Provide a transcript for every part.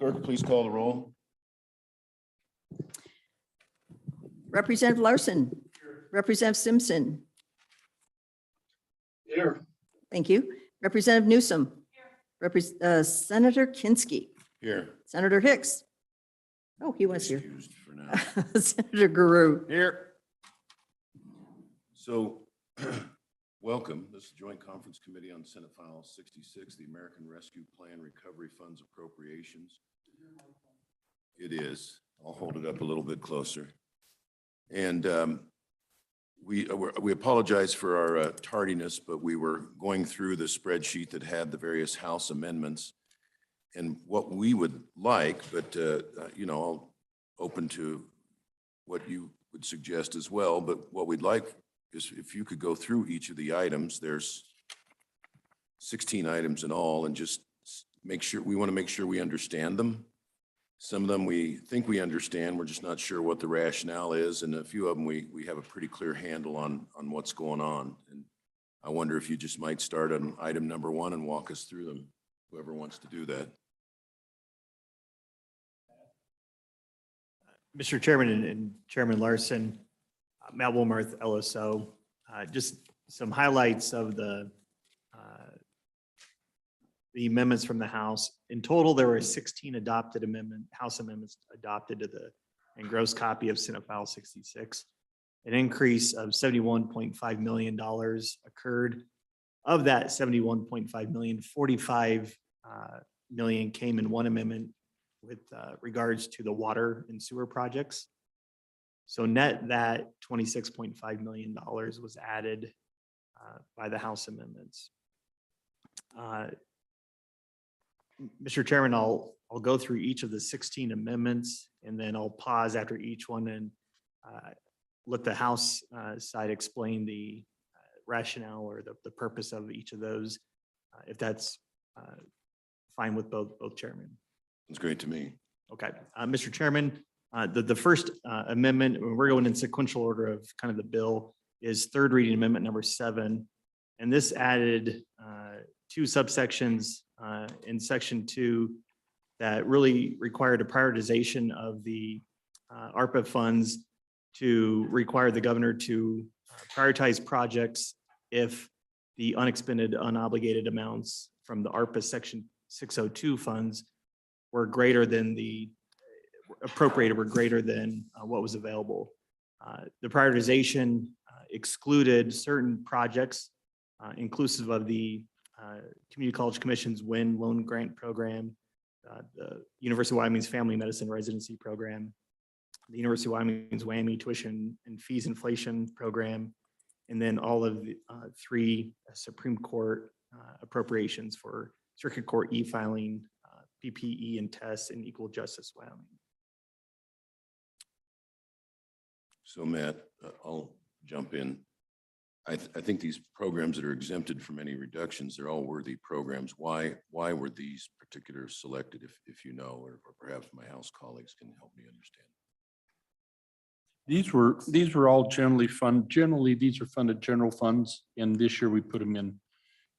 Clerk, please call the roll. Representative Larson. Representative Simpson. Here. Thank you. Representative Newsom. Senator Kinski. Here. Senator Hicks. Oh, he was here. Excused for now. Senator Guru. Here. So, welcome. This is Joint Conference Committee on Senate File 66, the American Rescue Plan Recovery Funds Appropriations. It is. I'll hold it up a little bit closer. And we apologize for our tardiness, but we were going through the spreadsheet that had the various House amendments. And what we would like, but you know, I'll open to what you would suggest as well, but what we'd like is if you could go through each of the items. There's 16 items in all, and just make sure, we want to make sure we understand them. Some of them we think we understand, we're just not sure what the rationale is, and a few of them we have a pretty clear handle on what's going on. And I wonder if you just might start on item number 1 and walk us through them, whoever wants to do that. Mr. Chairman and Chairman Larson, Matt Wilmarth, LSO, just some highlights of the amendments from the House. In total, there were 16 adopted House amendments adopted to the engrossed copy of Senate File 66. An increase of $71.5 million occurred. Of that $71.5 million, 45 million came in one amendment with regards to the water and sewer projects. So net that $26.5 million was added by the House amendments. Mr. Chairman, I'll go through each of the 16 amendments, and then I'll pause after each one and let the House side explain the rationale or the purpose of each of those, if that's fine with both chairmen. It's great to me. Okay, Mr. Chairman, the first amendment, we're going in sequential order of kind of the bill, is third reading amendment number 7. And this added 2 subsections in section 2 that really required a prioritization of the ARPA funds to require the governor to prioritize projects if the unexpended, unobligated amounts from the ARPA section 602 funds were greater than the appropriated, were greater than what was available. The prioritization excluded certain projects, inclusive of the Community College Commission's WIN loan grant program, the University of Wyoming's Family Medicine Residency Program, the University of Wyoming's WWAMI tuition and fees inflation program, and then all of the 3 Supreme Court appropriations for Circuit Court e-filing, PPE and tests, and Equal Justice Wyoming. So Matt, I'll jump in. I think these programs that are exempted from any reductions, they're all worthy programs. Why were these particular selected, if you know, or perhaps my House colleagues can help me understand? These were all generally funded. Generally, these are funded general funds, and this year we put them in,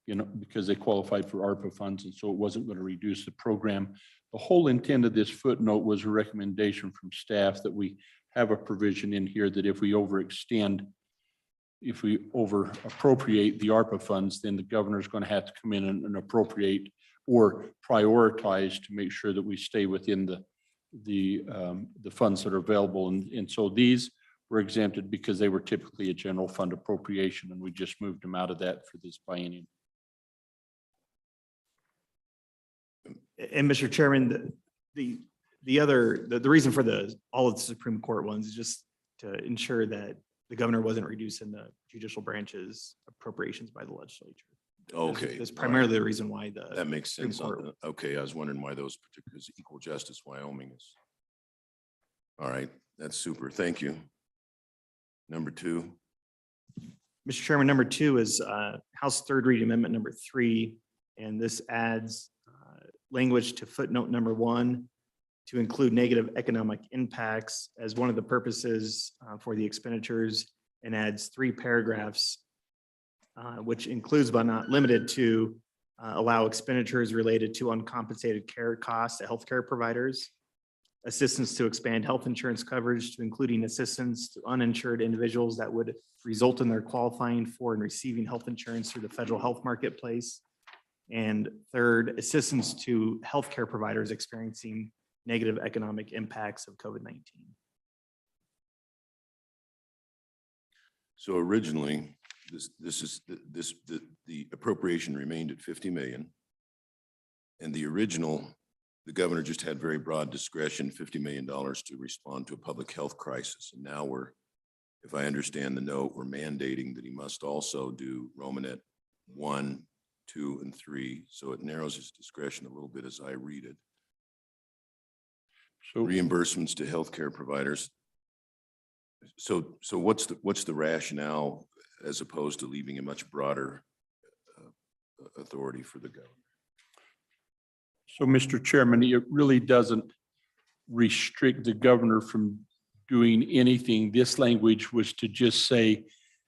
you know, because they qualified for ARPA funds, and so it wasn't going to reduce the program. The whole intent of this footnote was a recommendation from staff that we have a provision in here that if we overextend, if we over appropriate the ARPA funds, then the governor is going to have to come in and appropriate or prioritize to make sure that we stay within the funds that are available. And so these were exempted because they were typically a general fund appropriation, and we just moved them out of that for this biennium. And Mr. Chairman, the reason for all of the Supreme Court ones is just to ensure that the governor wasn't reducing the judicial branch's appropriations by the legislature. Okay. That's primarily the reason why That makes sense. Court. Okay, I was wondering why those particulars, Equal Justice Wyoming is. All right, that's super. Thank you. Number 2. Mr. Chairman, number 2 is House third reading amendment number 3, and this adds language to footnote number 1 to include negative economic impacts as one of the purposes for the expenditures, and adds 3 paragraphs, which includes but not limited to allow expenditures related to uncompensated care costs to healthcare providers, assistance to expand health insurance coverage to including assistance to uninsured individuals that would result in their qualifying for and receiving health insurance through the federal health marketplace. And third, assistance to healthcare providers experiencing negative economic impacts of COVID-19. So originally, the appropriation remained at 50 million. And the governor just had very broad discretion, $50 million to respond to a public health crisis. And now if I understand the note, we're mandating that he must also do Romanet 1, 2, and 3. So it narrows his discretion a little bit as I read it. So Reimbursements to healthcare providers. So what's the rationale as opposed to leaving a much broader authority for the governor? So, Mr. Chairman, it really doesn't restrict the governor from doing anything. This language was to just say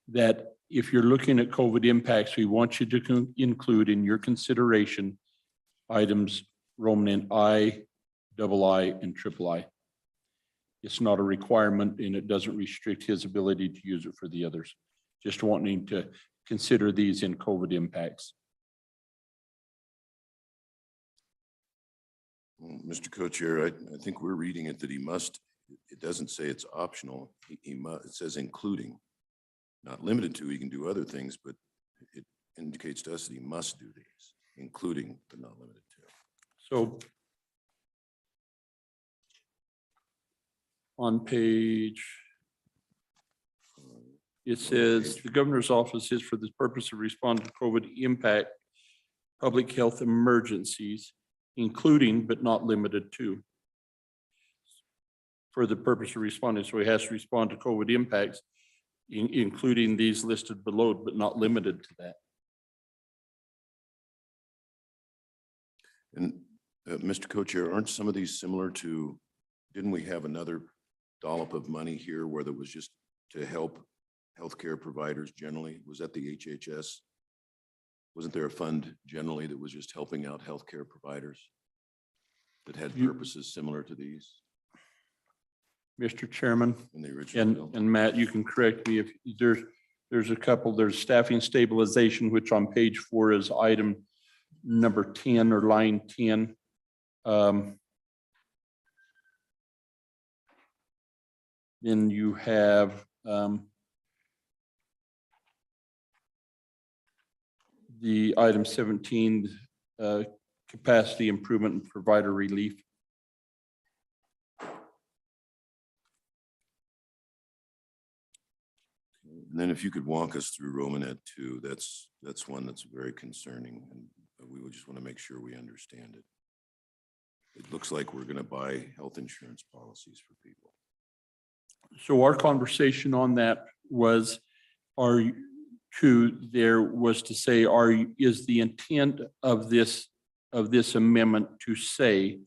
that if you're looking at COVID impacts, we want you to include in your consideration items Roman I, II, and III. It's not a requirement and it doesn't restrict his ability to use it for the others. Just wanting to consider these in COVID impacts. Well, Mr. Co-Chair, I think we're reading it that he must, it doesn't say it's optional. He must, it says including, not limited to, he can do other things, but it indicates to us that he must do these, including but not limited to. So on page, it says the governor's office is for the purpose of responding to COVID impact public health emergencies, including but not limited to. For the purpose of responding, so he has to respond to COVID impacts, including these listed below, but not limited to that. And Mr. Co-Chair, aren't some of these similar to, didn't we have another dollop of money here where there was just to help healthcare providers generally? Was that the HHS? Wasn't there a fund generally that was just helping out healthcare providers that had purposes similar to these Mr. Chairman, in the original bill? and Matt, you can correct me if there's a couple. There's staffing stabilization, which on page 4 is item number 10 or line 10. Then you have the item 17, capacity improvement and provider relief. And then if you could walk us through Romanet 2, that's one that's very concerning, and we would just want to make sure we understand it. It looks like we're going to buy health insurance policies for people. So our conversation on that was, is the intent of this amendment to say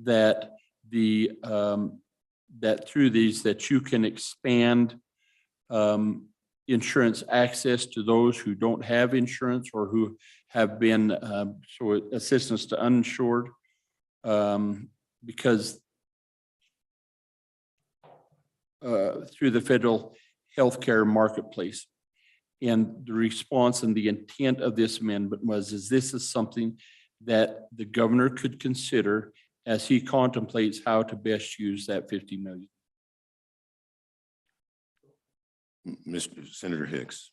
that that through these, that you can expand insurance access to those who don't have insurance or who have been, so assistance to uninsured, because through the federal healthcare marketplace. And the response and the intent of this amendment was, this is something that the governor could consider as he contemplates how to best use that 50 million. Mr. Senator Hicks.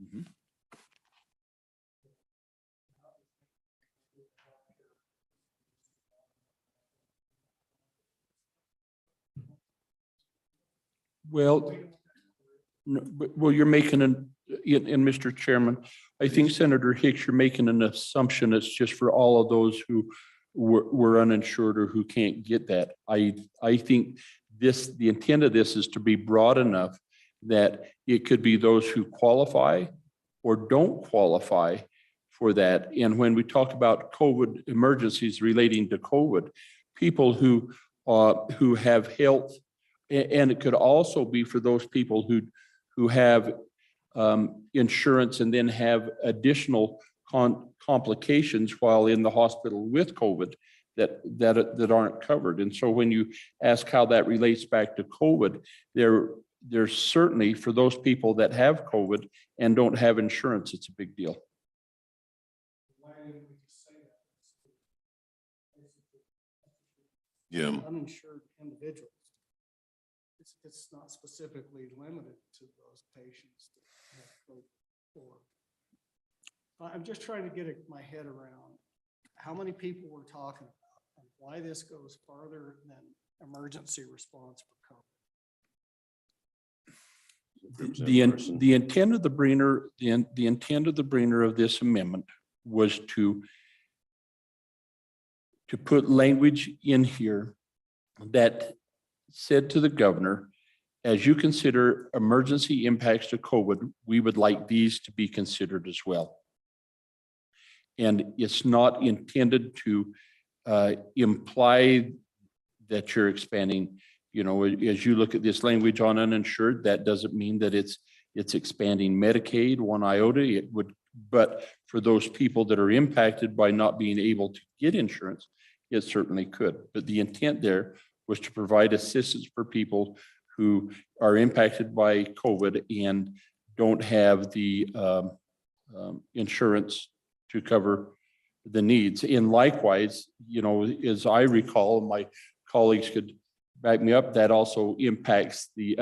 Mhm. Well, no, well, you're making and Mr. Chairman, I think Senator Hicks, you're making an assumption it's just for all of those who were uninsured or who can't get that. I think the intent of this is to be broad enough that it could be those who qualify or don't qualify for that. And when we talk about COVID emergencies relating to COVID, people who have health And it could also be for those people who have insurance and then have additional complications while in the hospital with COVID that aren't covered. And so when you ask how that relates back to COVID, there's certainly for those people that have COVID and don't have insurance, it's a big deal. Yeah, Uninsured individuals. It's not specifically limited to those patients that have COVID or. I'm just trying to get my head around how many people we're talking about and why this goes farther than emergency response for COVID. The intent of the Breener of this amendment was to put language in here that said to the governor, as you consider emergency impacts to COVID, we would like these to be considered as well. And it's not intended to imply that you're expanding, you know, as you look at this language on uninsured, that doesn't mean that it's expanding Medicaid one iota. It would, but for those people that are impacted by not being able to get insurance, it certainly could. But the intent there was to provide assistance for people who are impacted by COVID and don't have the insurance to cover the needs. And likewise, you know, as I recall, my colleagues could back me up, that also impacts the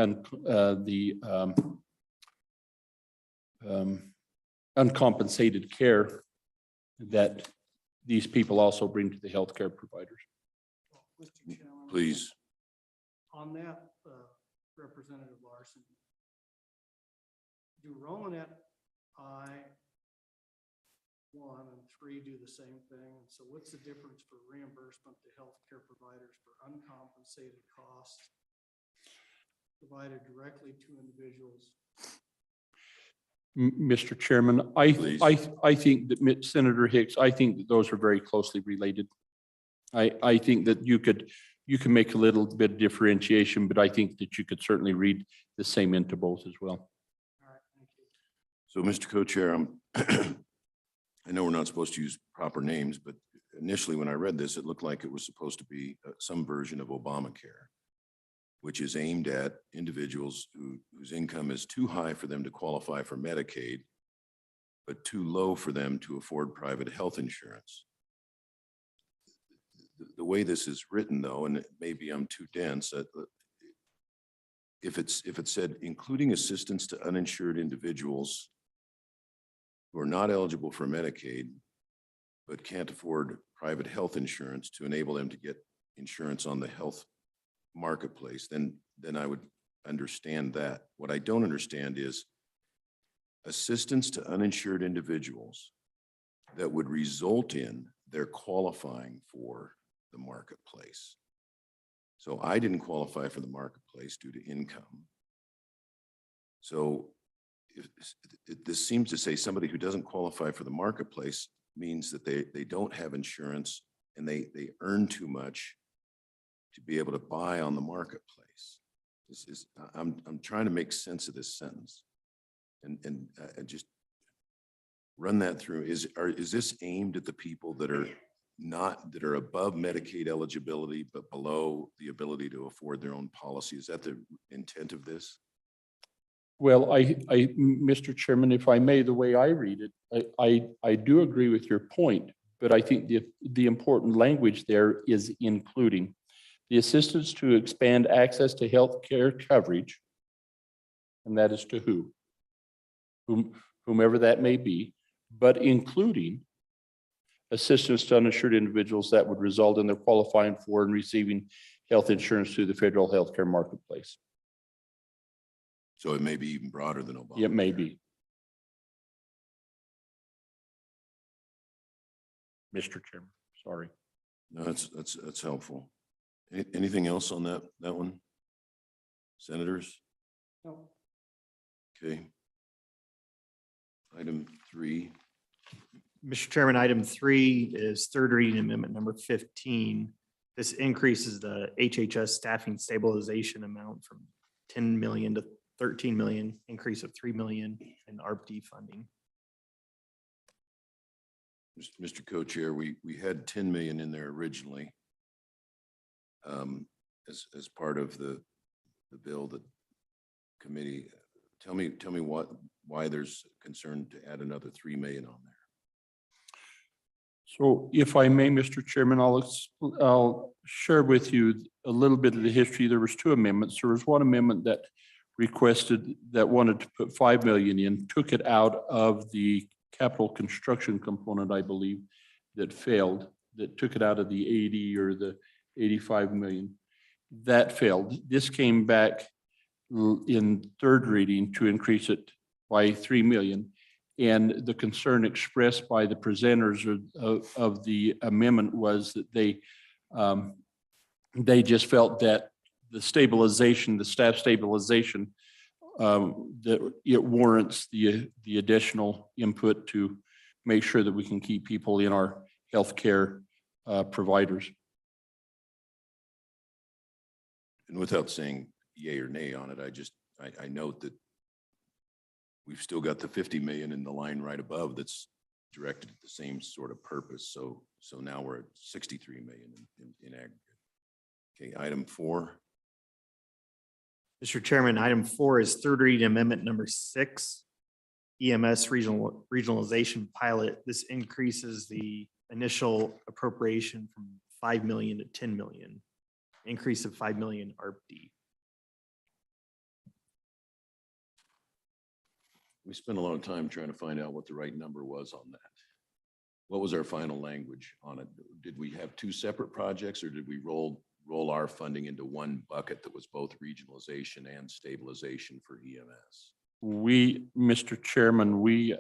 uncompensated care that these people also bring to the healthcare providers. Mr. Chairman, please. on that, Representative Larson, do Romanet I, 1 and 3 do the same thing? So what's the difference for reimbursement to healthcare providers for uncompensated costs provided directly to individuals? Mr. Chairman, I think that Senator Hicks, I think that those are very closely related. I think that you can make a little bit of differentiation, but I think that you could certainly read the same into both as well. All right, thank you. So, Mr. Co-Chair, I know we're not supposed to use proper names, but initially when I read this, it looked like it was supposed to be some version of Obamacare, which is aimed at individuals whose income is too high for them to qualify for Medicaid, but too low for them to afford private health insurance. The way this is written, though, and maybe I'm too dense, if it said including assistance to uninsured individuals who are not eligible for Medicaid, but can't afford private health insurance to enable them to get insurance on the health marketplace, then I would understand that. What I don't understand is assistance to uninsured individuals that would result in their qualifying for the marketplace. So I didn't qualify for the marketplace due to income. So this seems to say somebody who doesn't qualify for the marketplace means that they don't have insurance and they earn too much to be able to buy on the marketplace. I'm trying to make sense of this sentence and just run that through. Is this aimed at the people that are above Medicaid eligibility, but below the ability to afford their own policy? Is that the intent of this? Well, Mr. Chairman, if I may, the way I read it, I do agree with your point, but I think the important language there is including the assistance to expand access to health care coverage, and that is to whomever that may be, but including assistance to uninsured individuals that would result in their qualifying for and receiving health insurance through the federal healthcare marketplace. So it may be even broader than Obama. It may be. Mr. Chairman, sorry. No, that's helpful. Anything else on that one? Senators? No. Okay. Item 3. Mr. Chairman, item 3 is third reading amendment number 15. This increases the HHS staffing stabilization amount from 10 million to 13 million, increase of 3 million in ARP-D funding. Mr. Co-Chair, we had 10 million in there originally as part of the bill that committee. Tell me why there's concern to add another 3 million on there. So if I may, Mr. Chairman, I'll share with you a little bit of the history. There was two amendments. There was one amendment that wanted to put 5 million in, took it out of the capital construction component, I believe, that failed, that took it out of the 80 or the 85 million. That failed. This came back in third reading to increase it by 3 million. And the concern expressed by the presenters of the amendment was that they just felt that the stabilization, the staff stabilization, that it warrants the additional input to make sure that we can keep people in our healthcare providers. And without saying yay or nay on it, I note that we've still got the 50 million in the line right above that's directed at the same sort of purpose. So now we're at 63 million in aggregate. Okay, item 4. Mr. Chairman, item 4 is third reading amendment number 6, EMS regionalization pilot. This increases the initial appropriation from 5 million to 10 million, increase of 5 million ARP-D. We spent a lot of time trying to find out what the right number was on that. What was our final language on it? Did we have 2 separate projects, or did we roll our funding into one bucket that was both regionalization and stabilization for EMS? Mr. Chairman, we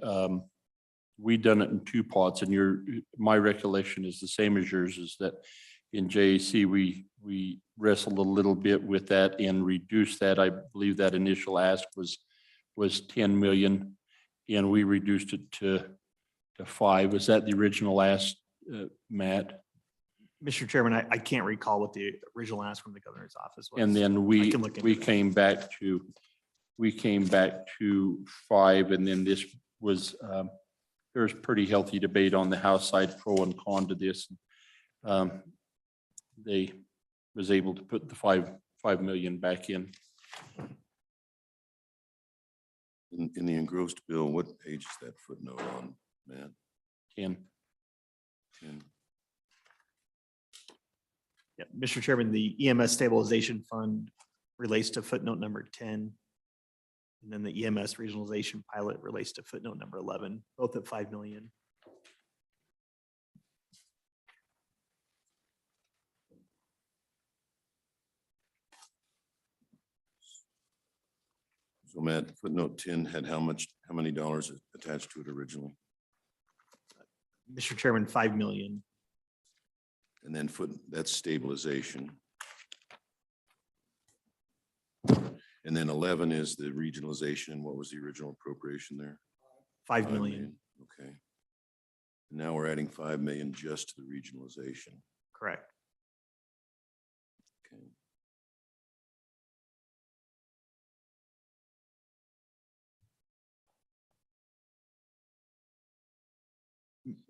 done it in 2 pots, and my recollection is the same as yours, is that in JAC, we wrestled a little bit with that and reduced that. I believe that initial ask was 10 million, and we reduced it to 5. Was that the original ask, Matt? Mr. Chairman, I can't recall what the original ask from the governor's office was. And then I we can look into that. came back to 5, and then this was there was pretty healthy debate on the House side, pro and con to this. They was able to put the 5 million back in. In the engrossed bill, what page is that footnote on, Matt? 10. 10. Yeah, Mr. Chairman, the EMS stabilization fund relates to footnote number 10. And then the EMS regionalization pilot relates to footnote number 11, both at 5 million. So Matt, footnote 10 had how many dollars attached to it originally? Mr. Chairman, 5 million. And then that's stabilization. And then 11 is the regionalization. And what was the original appropriation there? 5 million, Okay. And now we're adding 5 million just to the regionalization. correct. Okay.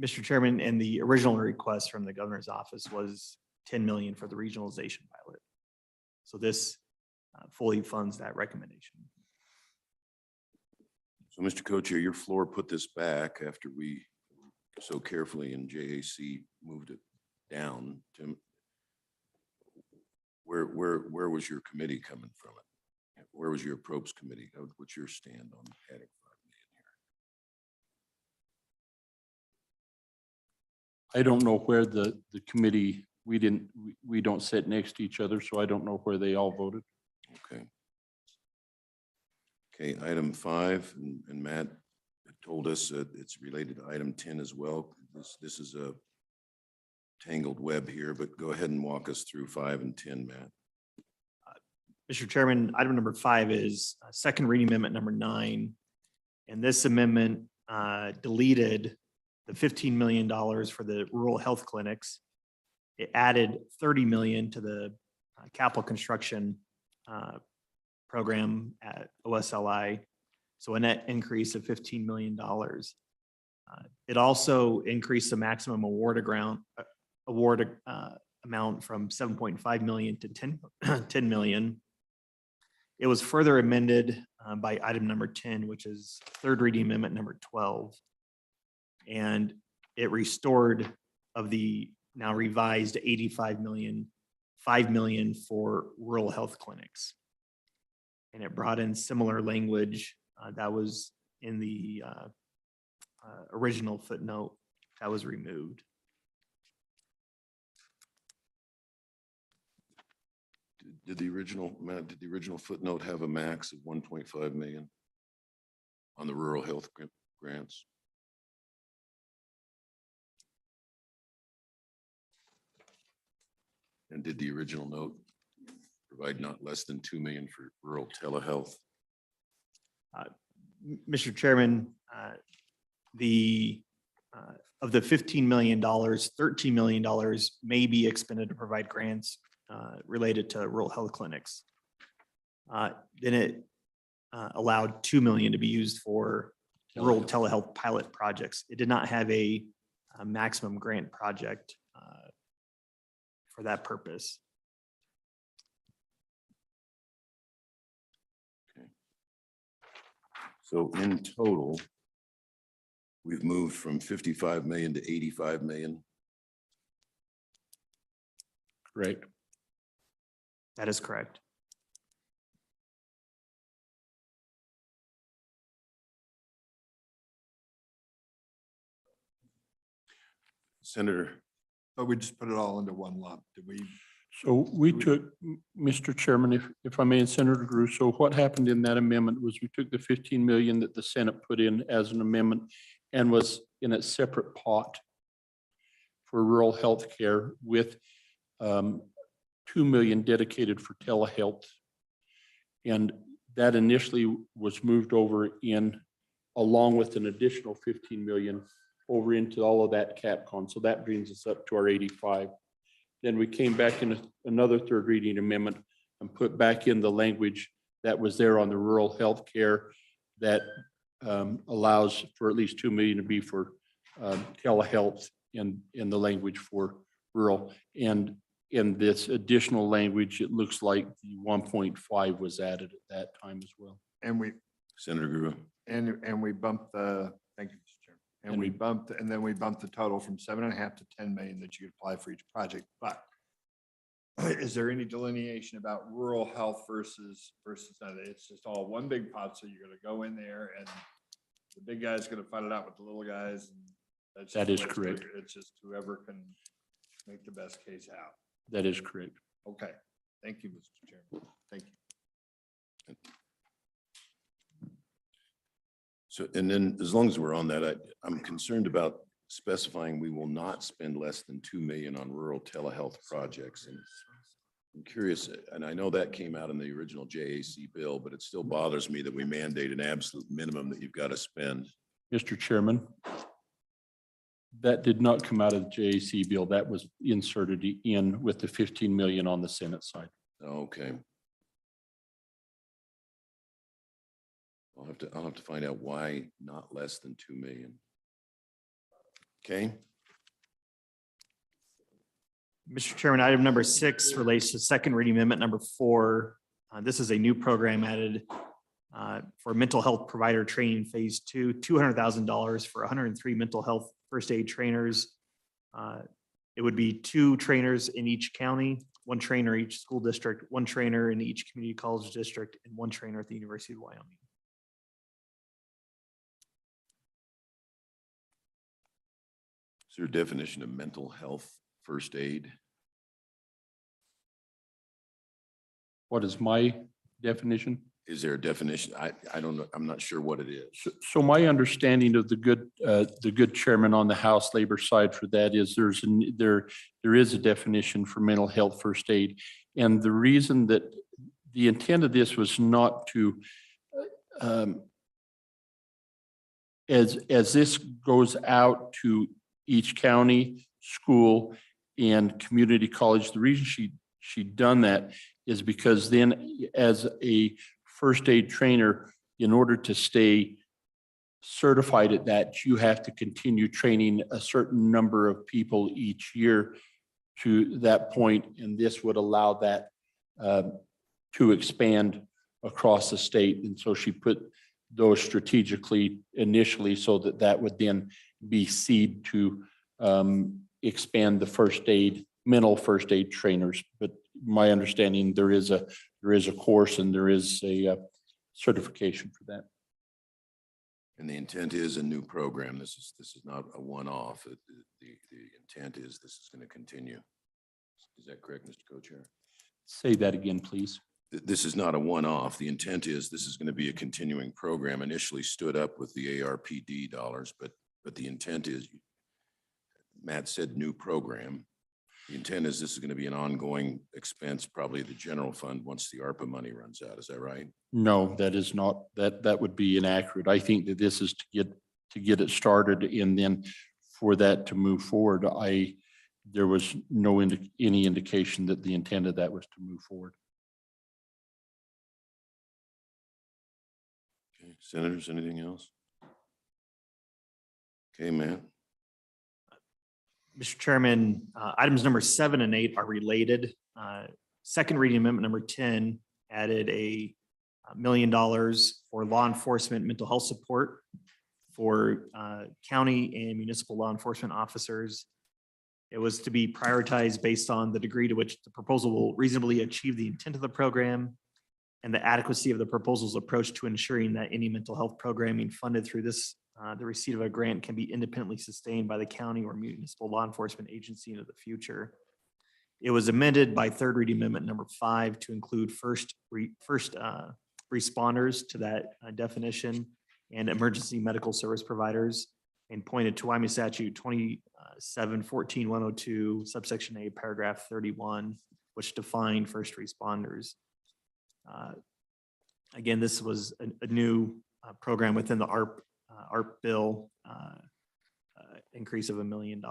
Mr. Chairman, and the original request from the governor's office was 10 million for the regionalization pilot. So this fully funds that recommendation. So Mr. Co-Chair, your floor put this back after we so carefully in JAC moved it down. Tim, where was your committee coming from it? Where was your approach committee? What's your stand on adding 5 million here? I don't know where the committee, we don't sit next to each other, so I don't know where they all voted. Okay. Okay, item 5, and Matt told us it's related to item 10 as well. This is a tangled web here, but go ahead and walk us through 5 and 10, Matt. Mr. Chairman, item number 5 is second reading amendment number 9. And this amendment deleted the $15 million for the rural health clinics it added 30 million to the capital construction program at OSLI. So a net increase of $15 million. It also increased the maximum award amount from 7.5 million to 10 million. It was further amended by item number 10, which is third reading amendment number 12. And it restored of the now revised 85 million, 5 million for rural health clinics. And it brought in similar language that was in the original footnote that was removed. Did the original, Matt, did the original footnote have a max of 1.5 million on the rural health grants? And did the original note provide not less than 2 million for rural telehealth? Mr. Chairman, of the $15 million, $13 million may be expended to provide grants related to rural health clinics. Then it allowed 2 million to be used for rural telehealth pilot projects. It did not have a maximum grant project for that purpose. Okay. So in total, we've moved from 55 million to 85 million. Correct. That is correct. Senator, But we just put it all into one lump. Did we? So we took, Mr. Chairman, if I may, and Senator Drew, so what happened in that amendment was we took the 15 million that the Senate put in as an amendment and was in a separate pot for rural health care with 2 million dedicated for telehealth. And that initially was moved over in along with an additional 15 million over into all of that CapCon. So that brings us up to our 85. Then we came back in another third reading amendment and put back in the language that was there on the rural health care that allows for at least 2 million to be for telehealth in the language for rural. And in this additional language, it looks like the 1.5 was added at that time as well. And we, Senator Guru. and we bumped the, thank you, Mr. Chairman. And we bumped, and then we bumped the total from 7.5 to 10 million that you could apply for each project. But is there any delineation about rural health versus none? It's just all one big pot. So you're gonna go in there and the big guy's gonna fight it out with the little guys. And that's That just is the way correct. It's just whoever can make the best case out. That is correct. Okay. Thank you, Mr. Chairman. Thank you. So, and then as long as we're on that, I'm concerned about specifying we will not spend less than 2 million on rural telehealth projects. And I'm curious, and I know that came out in the original JAC bill, but it still bothers me that we mandate an absolute minimum that you've got to spend. Mr. Chairman, that did not come out of the JAC bill. That was inserted in with the 15 million on the Senate side. Okay. I'll have to find out why not less than 2 million. Okay. Mr. Chairman, item number 6 relates to second reading amendment number 4. This is a new program added for mental health provider training phase 2, $200,000 for 103 mental health first aid trainers. It would be 2 trainers in each county, 1 trainer each school district, 1 trainer in each community college district, and 1 trainer at the University of Wyoming. Is there a definition of mental health first aid? What is my definition? Is there a definition? I don't know. I'm not sure what it is. So my understanding of the good chairman on the House Labor side for that is there is a definition for mental health first aid. And the reason that the intent of this was not to, as this goes out to each county, school, and community college. The reason she'd done that is because then as a first aid trainer, in order to stay certified at that, you have to continue training a certain number of people each year to that point, and this would allow that to expand across the state. And so she put those strategically initially so that that would then be seed to expand the mental first aid trainers. But my understanding, there is a course and there is a certification for that. And the intent is a new program. This is not a one-off. The intent is this is going to continue. Is that correct, Mr. Co-Chair? Say that again, please. This is not a one-off. The intent is this is going to be a continuing program. Initially stood up with the ARPD dollars, but the intent is, Matt said new program. The intent is this is going to be an ongoing expense, probably the general fund once the ARPA money runs out. Is that right? No, that is not, that would be inaccurate. I think that this is to get it started, and then for that to move forward, there was any indication that the intent of that was to move forward. Okay, Senators, anything else? Okay, Matt. Mr. Chairman, items number 7 and 8 are related. Second reading amendment number 10 added $1 million for law enforcement mental health support for county and municipal law enforcement officers. It was to be prioritized based on the degree to which the proposal will reasonably achieve the intent of the program and the adequacy of the proposal's approach to ensuring that any mental health programming funded through this the receipt of a grant can be independently sustained by the county or municipal law enforcement agency into the future. It was amended by third reading amendment number 5 to include first responders to that definition and emergency medical service providers, and pointed to Wyoming statute 27-14-102 subsection A paragraph 31, which defined first responders. Again, this was a new program within the ARP bill, increase of $1 million.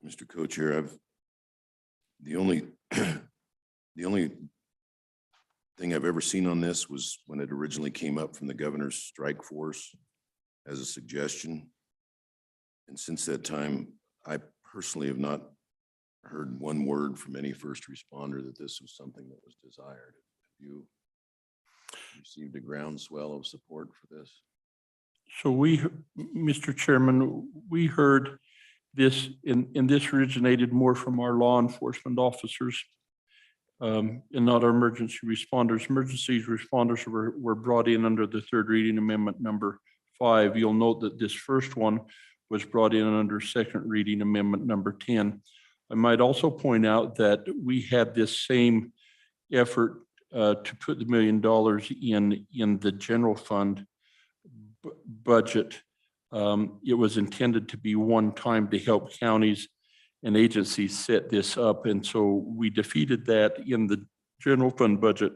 Mr. Co-Chair, the only thing I've ever seen on this was when it originally came up from the governor's strike force as a suggestion. And since that time, I personally have not heard one word from any first responder that this was something that was desired. Have you received a groundswell of support for this? So Mr. Chairman, we heard this, and this originated more from our law enforcement officers and not our emergency responders. Emergency responders were brought in under the third reading amendment number 5. You'll note that this first one was brought in under second reading amendment number 10. I might also point out that we had this same effort to put the $1 million in the general fund budget. It was intended to be one time to help counties and agencies set this up. And so we defeated that in the general fund budget,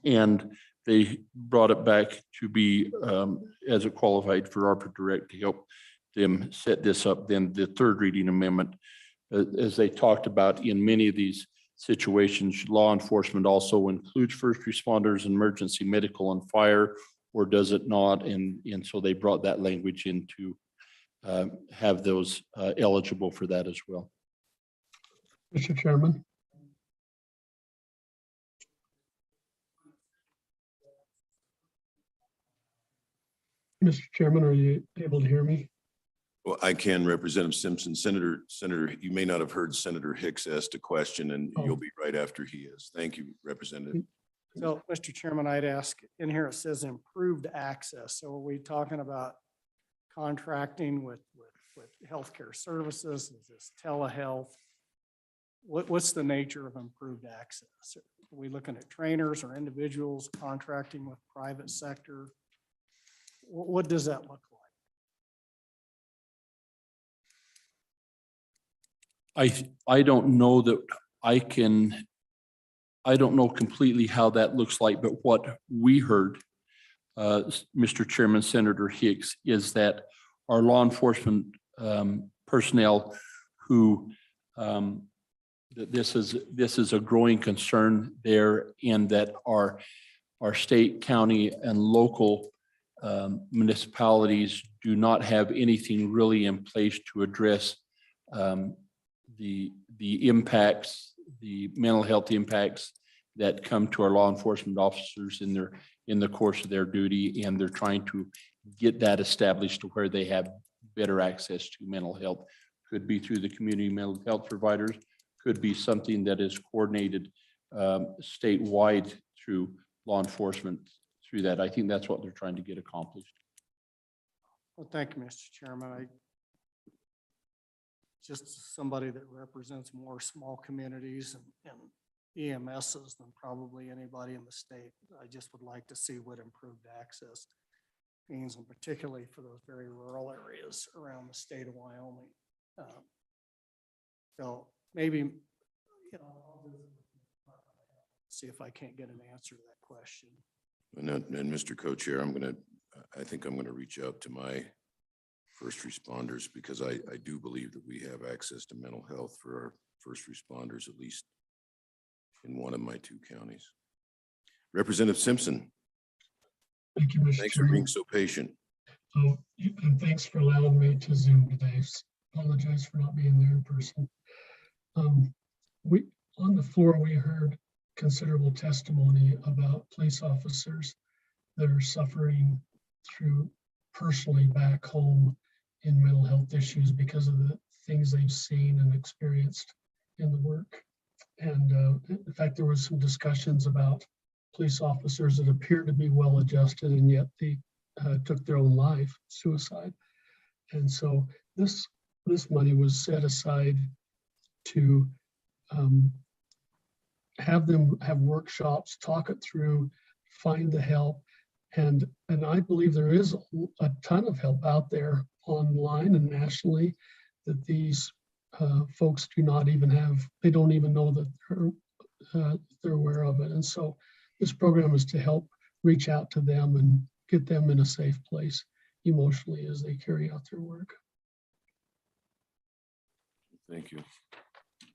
and they brought it back to be as it qualified for ARPA Direct to help them set this up. Then the third reading amendment, as they talked about in many of these situations, law enforcement also includes first responders, emergency medical and fire, or does it not? And so they brought that language in to have those eligible for that as well. Mr. Chairman. Mr. Chairman, are you able to hear me? Well, I can, Representative Simpson. Senator, you may not have heard Senator Hicks asked a question, and you'll be right after he is. Thank you, Representative. So, Mr. Chairman, I'd ask, in here it says improved access. So are we talking about contracting with healthcare services? Is this telehealth? What's the nature of improved access? Are we looking at trainers or individuals contracting with private sector? What does that look like? I don't know that I can I don't know completely how that looks like, but what we heard, Mr. Chairman, Senator Hicks, is that our law enforcement personnel who that this is a growing concern there, and that our state, county, and local municipalities do not have anything really in place to address the impacts, the mental health impacts that come to our law enforcement officers in the course of their duty, and they're trying to get that established to where they have better access to mental health. Could be through the community mental health providers, could be something that is coordinated statewide through law enforcement through that. I think that's what they're trying to get accomplished. Well, thank you, Mr. Chairman. Just somebody that represents more small communities and EMSs than probably anybody in the state. I just would like to see what improved access means, and particularly for those very rural areas around the state of Wyoming. So maybe, I'll see if I can't get an answer to that question. And Mr. Co-Chair, I think I'm gonna reach out to my first responders, because I do believe that we have access to mental health for our first responders, at least in one of my 2 counties. Representative Simpson, Thank you, Mr. thanks for Chairman. being so patient. And thanks for allowing me to Zoom today. Apologize for not being there in person. On the floor, we heard considerable testimony about police officers that are suffering through personally back home in mental health issues because of the things they've seen and experienced in the work. And in fact, there was some discussions about police officers that appeared to be well adjusted, and yet they took their own life, suicide. And so this money was set aside to have them have workshops, talk it through, find the help. And I believe there is a ton of help out there online and nationally that these folks do not even have, they don't even know that they're aware of it. And so this program is to help reach out to them and get them in a safe place emotionally as they carry out their work. Thank you.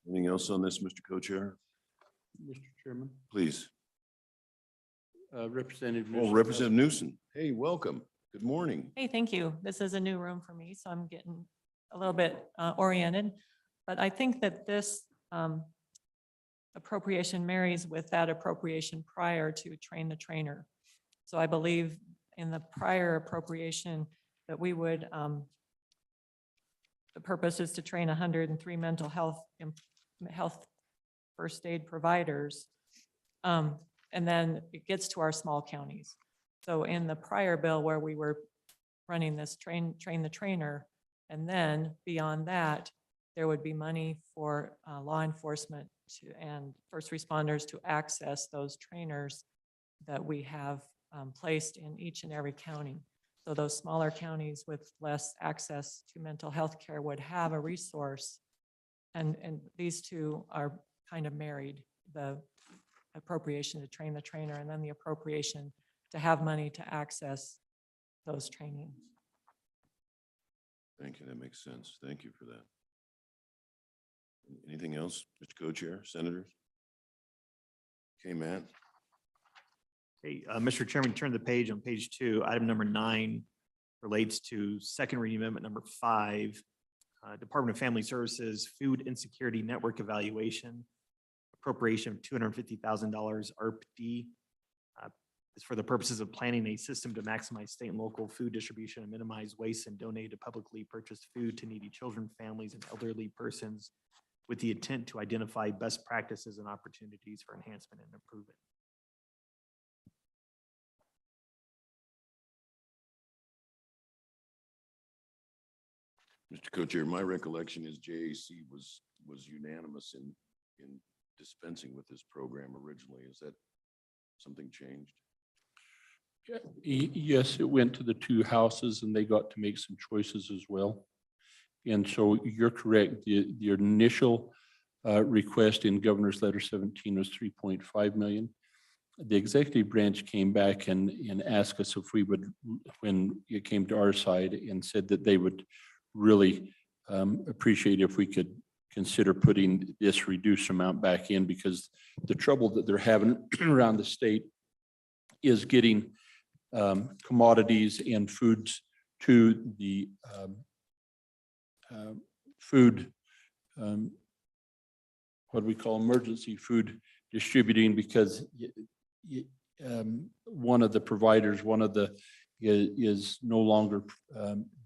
Anything else on this, Mr. Co-Chair? Mr. Chairman, Please. Representative. Representative Newsom. Hey, welcome. Good morning. Hey, thank you. This is a new room for me, so I'm getting a little bit oriented. But I think that this appropriation marries with that appropriation prior to train the trainer. So I believe in the prior appropriation that we would, the purpose is to train 103 mental health first aid providers. And then it gets to our small counties. So in the prior bill where we were running this train the trainer, and then beyond that, there would be money for law enforcement and first responders to access those trainers that we have placed in each and every county. So those smaller counties with less access to mental health care would have a resource. And these two are kind of married, the appropriation to train the trainer and then the appropriation to have money to access those trainings. Thank you. That makes sense. Thank you for that. Anything else, Mr. Co-Chair, Senators? Okay, Matt. Hey, Mr. Chairman, turn the page on page 2. Item number 9 relates to second reading amendment number 5, Department of Family Services Food Insecurity Network Evaluation, appropriation of $250,000 ARP-D. Is for the purposes of planning a system to maximize state and local food distribution and minimize waste, and donate to publicly purchased food to needy children, families, and elderly persons, with the intent to identify best practices and opportunities for enhancement and improvement. Mr. Co-Chair, my recollection is JAC was unanimous in dispensing with this program originally. Is that something changed? Yes, it went to the 2 houses and they got to make some choices as well. And so you're correct. The initial request in Governor's Letter 17 was 3.5 million. The executive branch came back and asked us if we would, when it came to our side, and said that they would really appreciate if we could consider putting this reduced amount back in, because the trouble that they're having around the state is getting commodities and foods to the food, what we call emergency food distributing, because one of the providers, is no longer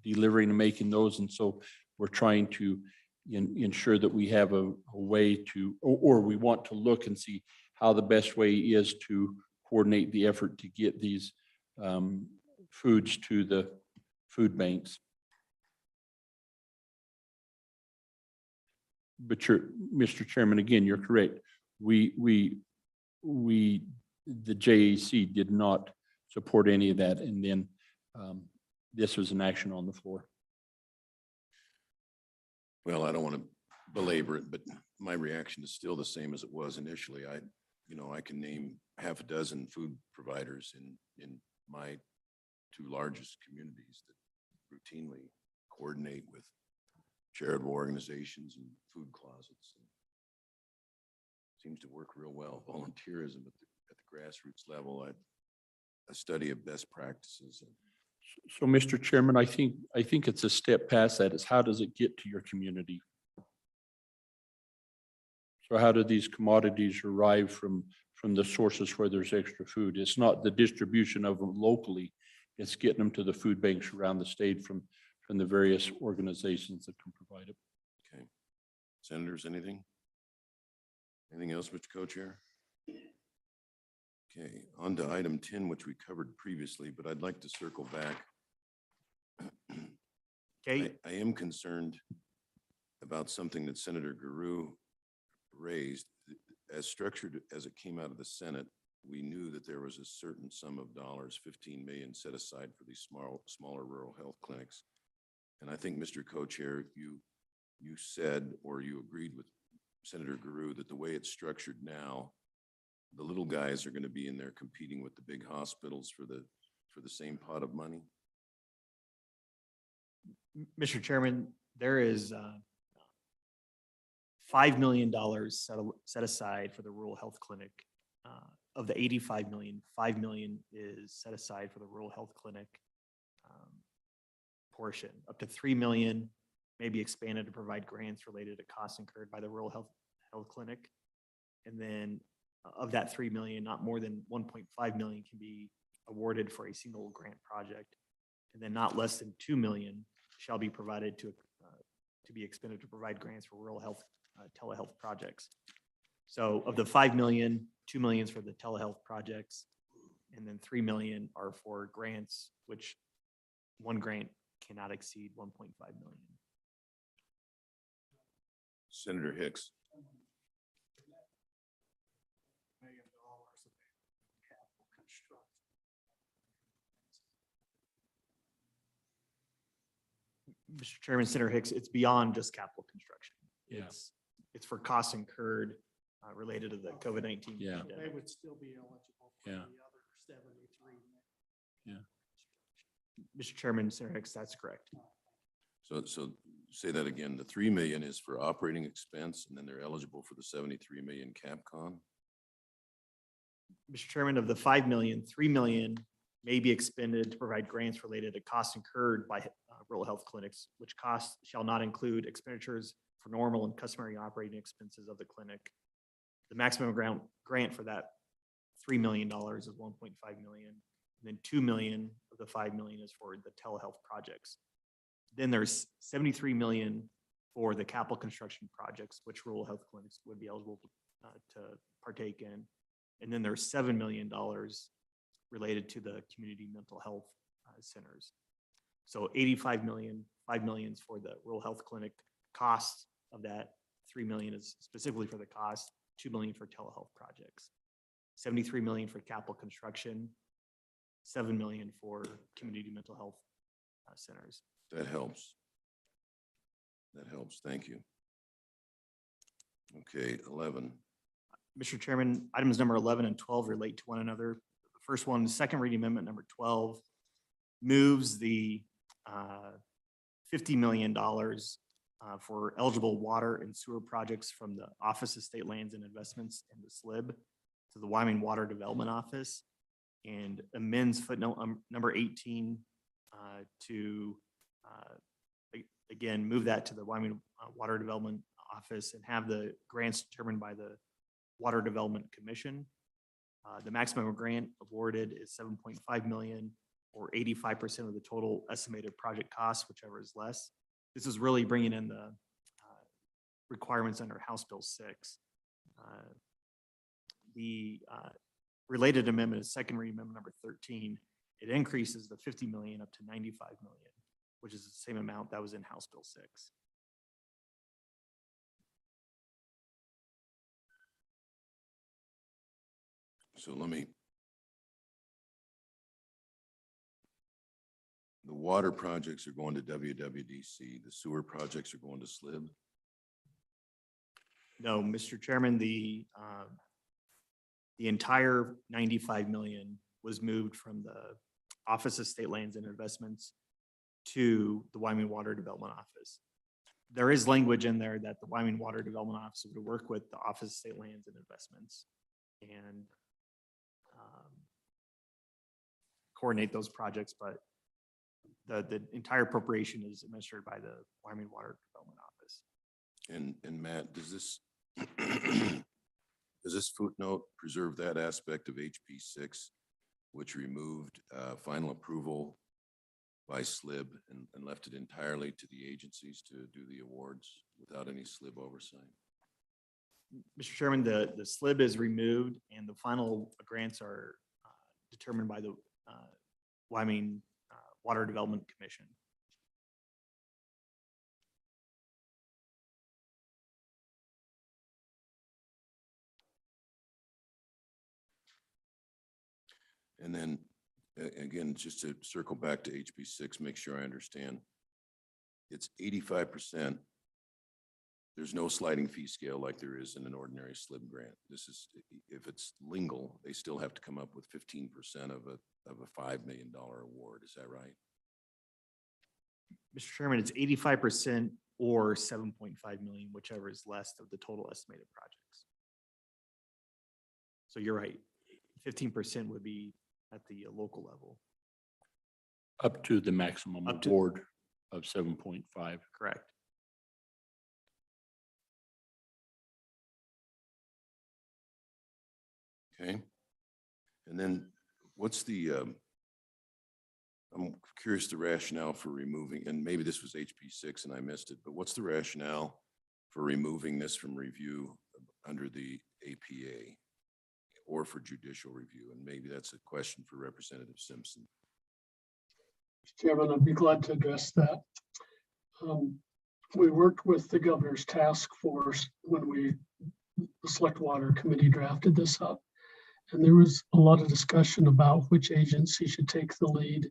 delivering and making those. And so we're trying to ensure that we have a way to, or we want to look and see how the best way is to coordinate the effort to get these foods to the food banks. But Mr. Chairman, again, you're correct. The JAC did not support any of that, and then this was an action on the floor. Well, I don't want to belabor it, but my reaction is still the same as it was initially. I can name half a dozen food providers in my two largest communities that routinely coordinate with charitable organizations and food closets. Seems to work real well. Volunteerism at the grassroots level, a study of best practices. So, Mr. Chairman, I think it's a step past that. Is how does it get to your community? So how do these commodities arrive from the sources where there's extra food? It's not the distribution of them locally. It's getting them to the food banks around the state from the various organizations that can provide it. Okay. Senators, anything? Anything else, Mr. Co-Chair? Okay, on to item 10, which we covered previously, but I'd like to circle back. Okay. I am concerned about something that Senator Guru raised. As structured as it came out of the Senate, we knew that there was a certain sum of dollars, 15 million, set aside for these smaller rural health clinics. And I think, Mr. Co-Chair, you said, or you agreed with Senator Guru, that the way it's structured now, the little guys are going to be in there competing with the big hospitals for the same pot of money. Mr. Chairman, there is $5 million set aside for the rural health clinic. Of the 85 million, 5 million is set aside for the rural health clinic portion. Up to 3 million may be expanded to provide grants related to costs incurred by the rural health clinic. And then of that 3 million, not more than 1.5 million can be awarded for a single grant project. And then not less than 2 million shall be provided to be expended to provide grants for rural health telehealth projects. So of the 5 million, 2 million is for the telehealth projects, and then 3 million are for grants, which one grant cannot exceed 1.5 million. Senator Hicks. $1 million of capital construction. Mr. Chairman, Senator Hicks, it's beyond just capital construction. Yeah. It's for costs incurred related to the COVID-19 Yeah. pandemic. They would still be eligible for Yeah. the other 73. Mr. Chairman, Senator Hicks, that's correct. So say that again. The 3 million is for operating expense, and then they're eligible for the 73 million CapCon. Mr. Chairman, of the 5 million, 3 million may be expended to provide grants related to costs incurred by rural health clinics, which costs shall not include expenditures for normal and customary operating expenses of the clinic. The maximum grant for that $3 million is 1.5 million. And then 2 million of the 5 million is for the telehealth projects. Then there's 73 million for the capital construction projects, which rural health clinics would be eligible to partake in. And then there's $7 million related to the community mental health centers. So 85 million, 5 million is for the rural health clinic cost of that. 3 million is specifically for the cost, 2 million for telehealth projects, 73 million for capital construction, 7 million for community mental health centers. That helps. That helps. Thank you. Okay, 11. Mr. Chairman, items number 11 and 12 relate to one another. The first one, second reading amendment number 12, moves the $50 million for eligible water and sewer projects from the Office of State Lands and Investments and the SLIB to the Wyoming Water Development Office, and amends footnote number 18 to again move that to the Wyoming Water Development Office and have the grants determined by the Water Development Commission. The maximum grant awarded is 7.5 million, or 85% of the total estimated project cost, whichever is less. This is really bringing in the requirements under House Bill 6. The related amendment is second reading amendment number 13. It increases the 50 million up to 95 million, which is the same amount that was in House Bill 6. So the water projects are going to WWDC, the sewer projects are going to SLIB. No, Mr. Chairman, the entire 95 million was moved from the Office of State Lands and Investments to the Wyoming Water Development Office. There is language in there that the Wyoming Water Development Office would work with the Office of State Lands and Investments and coordinate those projects, but the entire appropriation is administered by the Wyoming Water Development Office. And Matt, does this footnote preserve that aspect of HB 6, which removed final approval by SLIB and left it entirely to the agencies to do the awards without any SLIB oversight? Mr. Chairman, the SLIB is removed and the final grants are determined by the Wyoming Water Development Commission. And then again, just to circle back to HB 6, make sure I understand. It's 85%. There's no sliding fee scale like there is in an ordinary SLIB grant. This is, if it's legal, they still have to come up with 15% of a $5 million award. Is that right? Mr. Chairman, it's 85% or 7.5 million, whichever is less of the total estimated projects. So you're right, 15% would be at the local level. Up to the maximum Up to- award of 7.5. Correct. Okay. And then what's the, I'm curious the rationale for removing, and maybe this was HB 6 and I missed it, but what's the rationale for removing this from review under the APA or for judicial review? And maybe that's a question for Representative Simpson. Mr. Chairman, I'd be glad to address that. We worked with the governor's task force when the Select Water Committee drafted this up. And there was a lot of discussion about which agency should take the lead.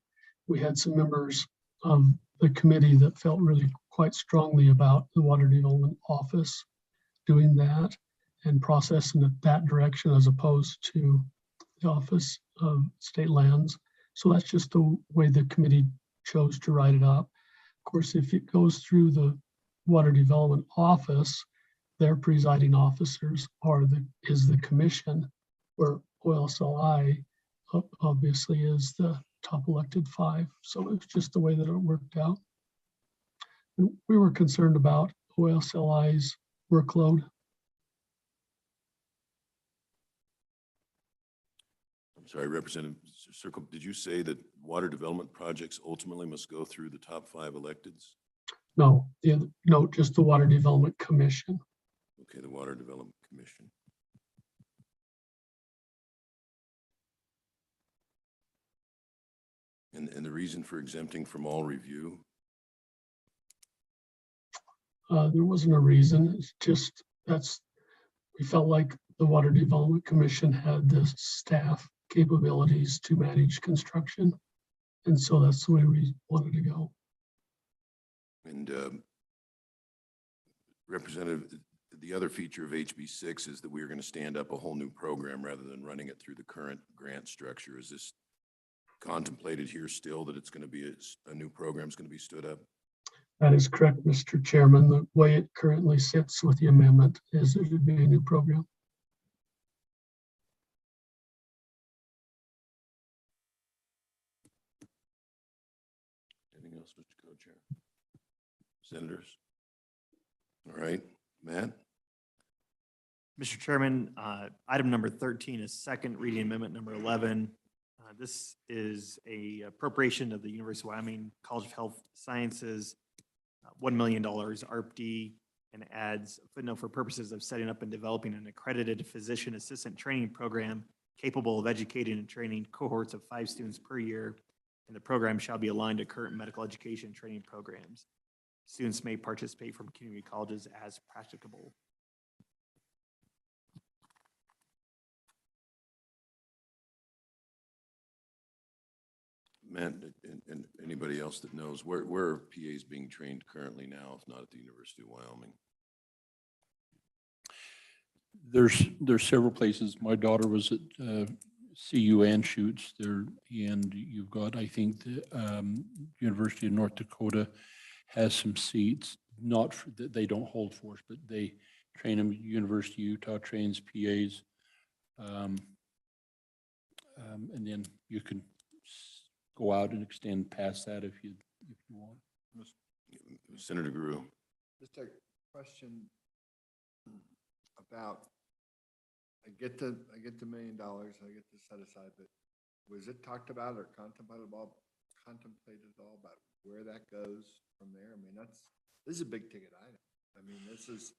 We had some members of the committee that felt really quite strongly about the Water Development Office doing that and processing it that direction as opposed to the Office of State Lands. So that's just the way the committee chose to write it up. Of course, if it goes through the Water Development Office, their presiding officers is the commission, where OLSLI obviously is the top elected 5. So it's just the way that it worked out. We were concerned about OLSLI's workload. I'm sorry, Representative Circle, did you say that water development projects ultimately must go through the top 5 electeds? No, just the Water Development Commission. Okay, the Water Development Commission. And the reason for exempting from all review? There wasn't a reason. It's just we felt like the Water Development Commission had the staff capabilities to manage construction. And so that's the way we wanted to go. And Representative, the other feature of HB6 is that we are going to stand up a whole new program rather than running it through the current grant structure. Is this contemplated here still, that it's going to be a new program is going to be stood up? That is correct, Mr. Chairman. The way it currently sits with the amendment is it would be a new program. Anything else, Mr. Co-Chair? Senators? All right, Matt? Mr. Chairman, item number 13 is second reading amendment number 11. This is a appropriation of the University of Wyoming College of Health Sciences, $1 million ARPD, and adds a footnote for purposes of setting up and developing an accredited physician assistant training program capable of educating and training cohorts of 5 students per year, and the program shall be aligned to current medical education training programs. Students may participate from community colleges as practicable. Matt, and anybody else that knows, where are PAs being trained currently now, if not at the University of Wyoming? There's several places. My daughter was at CU Anschutz there, and you've got, I think, the University of North Dakota has some seats, not for, that they don't hold for us, but they train them. University of Utah trains PAs. And then you can go out and extend past that if you want. Senator Guru. Just a question about, I get the $1 million, I get this set aside, but was it talked about or contemplated at all about where that goes from there? I mean, this is a big ticket item. I mean, this is,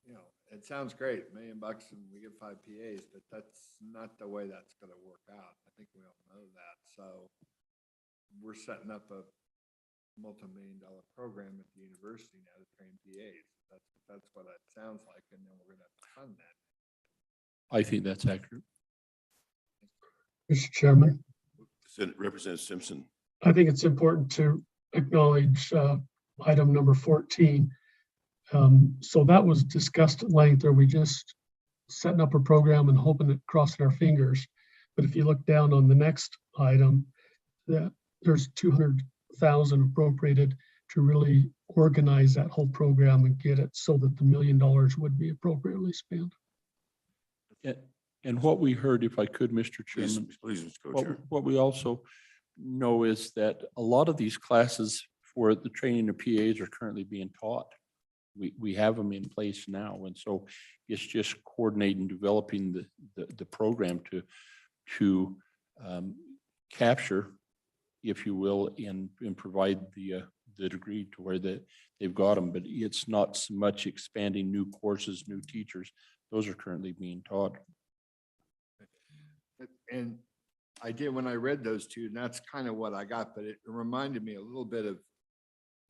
you know, it sounds great, $1 million and we get 5 PAs, but that's not the way that's gonna work out. I think we all know that. So we're setting up a multi-million-dollar program at the university now to train PAs. That's what it sounds like, and then we're gonna have to fund that. I think that's accurate. Mr. Chairman, Representative Simpson. I think it's important to acknowledge item number 14. So that was discussed at length. Are we just setting up a program and hoping it, crossing our fingers? But if you look down on the next item, there's 200,000 appropriated to really organize that whole program and get it so that the $1 million would be appropriately spent. And what we heard, if I could, Mr. Please, Chairman, please, Mr. Co-Chair. what we also know is that a lot of these classes for the training of PAs are currently being taught. We have them in place now. And so it's just coordinating, developing the program to capture, if you will, and provide the degree to where they've got them. But it's not so much expanding new courses, new teachers. Those are currently being taught. And I did, when I read those two, and that's kind of what I got, but it reminded me a little bit of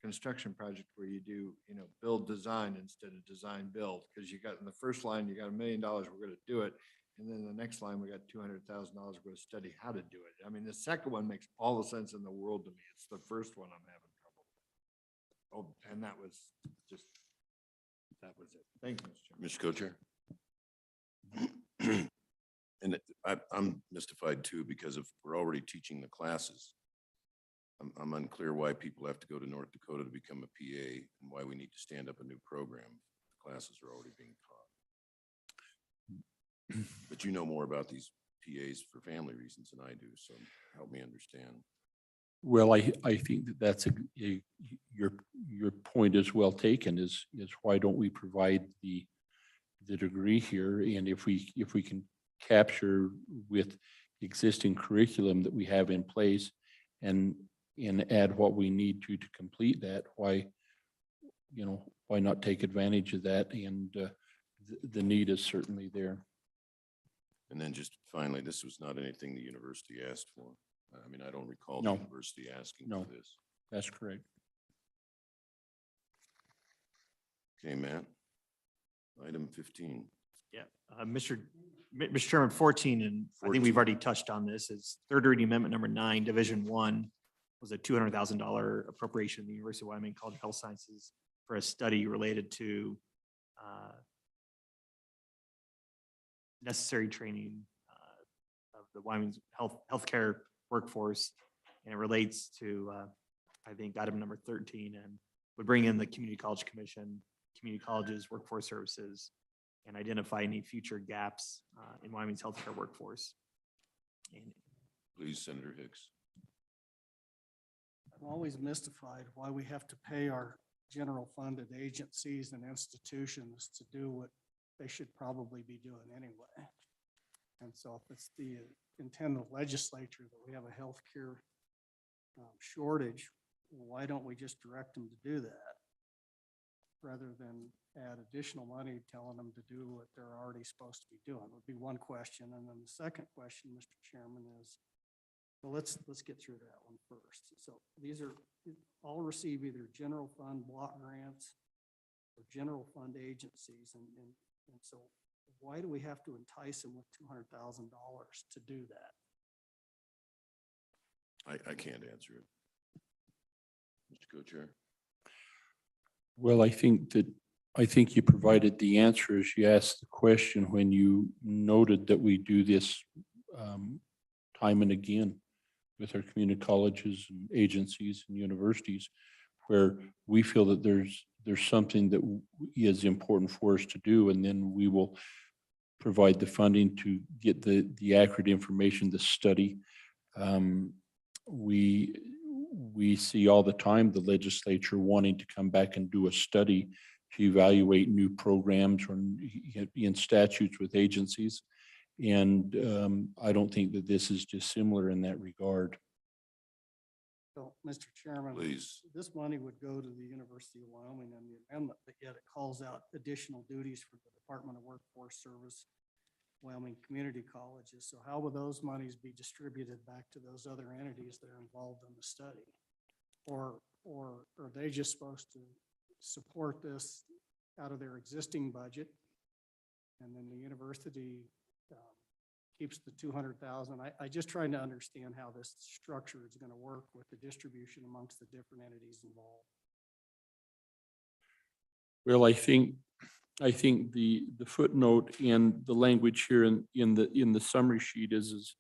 construction project where you do, you know, build design instead of design build. Because you got in the first line, you got $1 million, we're going to do it. And then the next line, we got $200,000, we're going to study how to do it. I mean, the second one makes all the sense in the world to me. It's the first one I'm having trouble with. Oh, and that was it. Thank you, Mr. Chairman. Mr. Co-Chair. And I'm mystified too, because if we're already teaching the classes, I'm unclear why people have to go to North Dakota to become a PA and why we need to stand up a new program. The classes are already being taught. But you know more about these PAs for family reasons than I do, so help me understand. Well, I think that's your point is well taken, is why don't we provide the degree here? And if we can capture with existing curriculum that we have in place and add what we need to complete that, why not take advantage of that? And the need is certainly there. And then just finally, this was not anything the university asked for. I mean, I don't recall No. the university asking No. for this. That's correct. Okay, Matt. Item 15. Yeah, Mr. Chairman, 14, and I think we've 14. already touched on this, is third reading amendment number 9, Division 1 was a $200,000 appropriation in the University of Wyoming College of Health Sciences for a study related to necessary training of the Wyoming's healthcare workforce. And it relates to, I think, item number 13, and would bring in the Community College Commission, community colleges, workforce services, and identify any future gaps in Wyoming's healthcare workforce. And Please, Senator Hicks. I'm always mystified why we have to pay our general funded agencies and institutions to do what they should probably be doing anyway. And so if it's the intent of the legislature that we have a healthcare shortage, why don't we just direct them to do that? Rather than add additional money, telling them to do what they're already supposed to be doing, would be one question. And then the second question, Mr. Chairman, is, well, let's get through that one first. So these are all receive either general fund block grants or general fund agencies. And so why do we have to entice them with $200,000 to do that? I can't answer it. Mr. Co-Chair. Well, I think you provided the answer as you asked the question when you noted that we do this time and again with our community colleges and agencies and universities, where we feel that there's something that is important for us to do, and then we will provide the funding to get the accurate information, the study. We see all the time the legislature wanting to come back and do a study to evaluate new programs or in statutes with agencies. And I don't think that this is dissimilar in that regard. So, Mr. Chairman, Please. this money would go to the University of Wyoming and the amendment, but yet it calls out additional duties for the Department of Workforce Service, Wyoming community colleges. So how will those monies be distributed back to those other entities that are involved in the study? Or are they just supposed to support this out of their existing budget? And then the university keeps the 200,000. I just trying to understand how this structure is going to work with the distribution amongst the different entities involved. Well, I think the footnote and the language here in the summary sheet is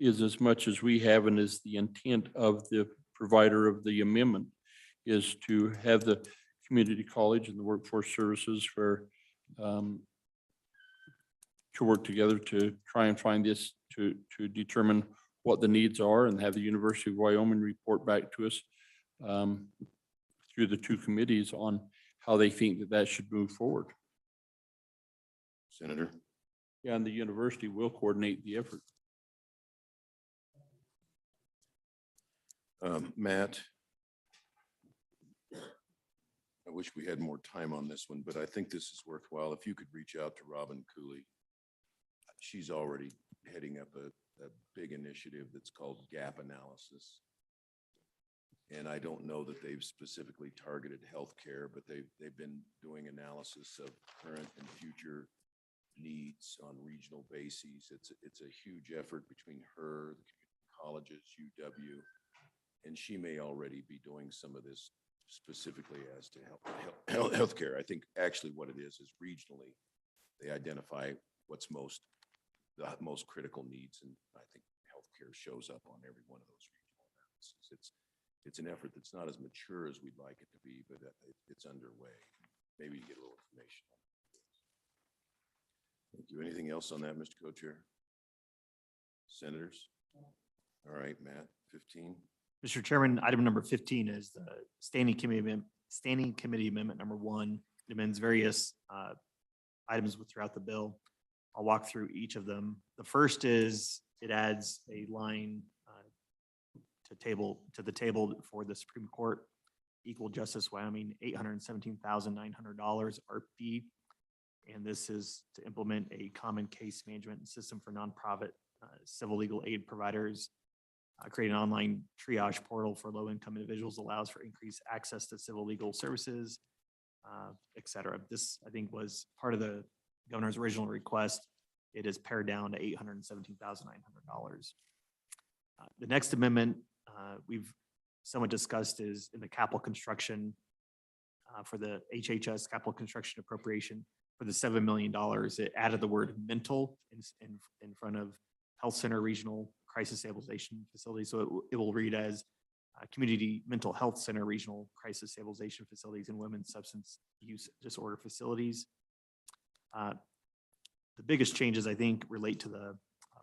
as much as we have, and is the intent of the provider of the amendment, is to have the community college and the workforce services for to work together to try and find this, to determine what the needs are, and have the University of Wyoming report back to us through the two committees on how they think that should move forward. Senator. Yeah, and the university will coordinate the effort. Matt, I wish we had more time on this one, but I think this is worthwhile. If you could reach out to Robin Cooley. She's already heading up a big initiative that's called gap analysis. And I don't know that they've specifically targeted healthcare, but they've been doing analysis of current and future needs on regional bases. It's a huge effort between her, the community colleges, UW, and she may already be doing some of this specifically as to healthcare. I think actually what it is regionally, they identify what's the most critical needs, and I think healthcare shows up on every one of those regional analyses. It's an effort that's not as mature as we'd like it to be, but it's underway. Maybe you get a little information on it. Thank you. Anything else on that, Mr. Co-Chair? Senators? All right, Matt, 15. Mr. Chairman, item number 15 is the standing committee amendment number 1. It amends various items throughout the bill. I'll walk through each of them. The first is it adds a line to the table for the Supreme Court, Equal Justice Wyoming, $817,900 ARP fee. And this is to implement a common case management system for nonprofit civil legal aid providers, create an online triage portal for low-income individuals, allows for increased access to civil legal services, et cetera. This, I think, was part of the governor's original request. It is pared down to $817,900. The next amendment we've somewhat discussed is in the capital construction for the HHS capital construction appropriation. for the $7 million, it added the word mental in front of health center, regional crisis stabilization facility. So it will read as community mental health center, regional crisis stabilization facilities, and women's substance use disorder facilities. The biggest changes, I think, relate to the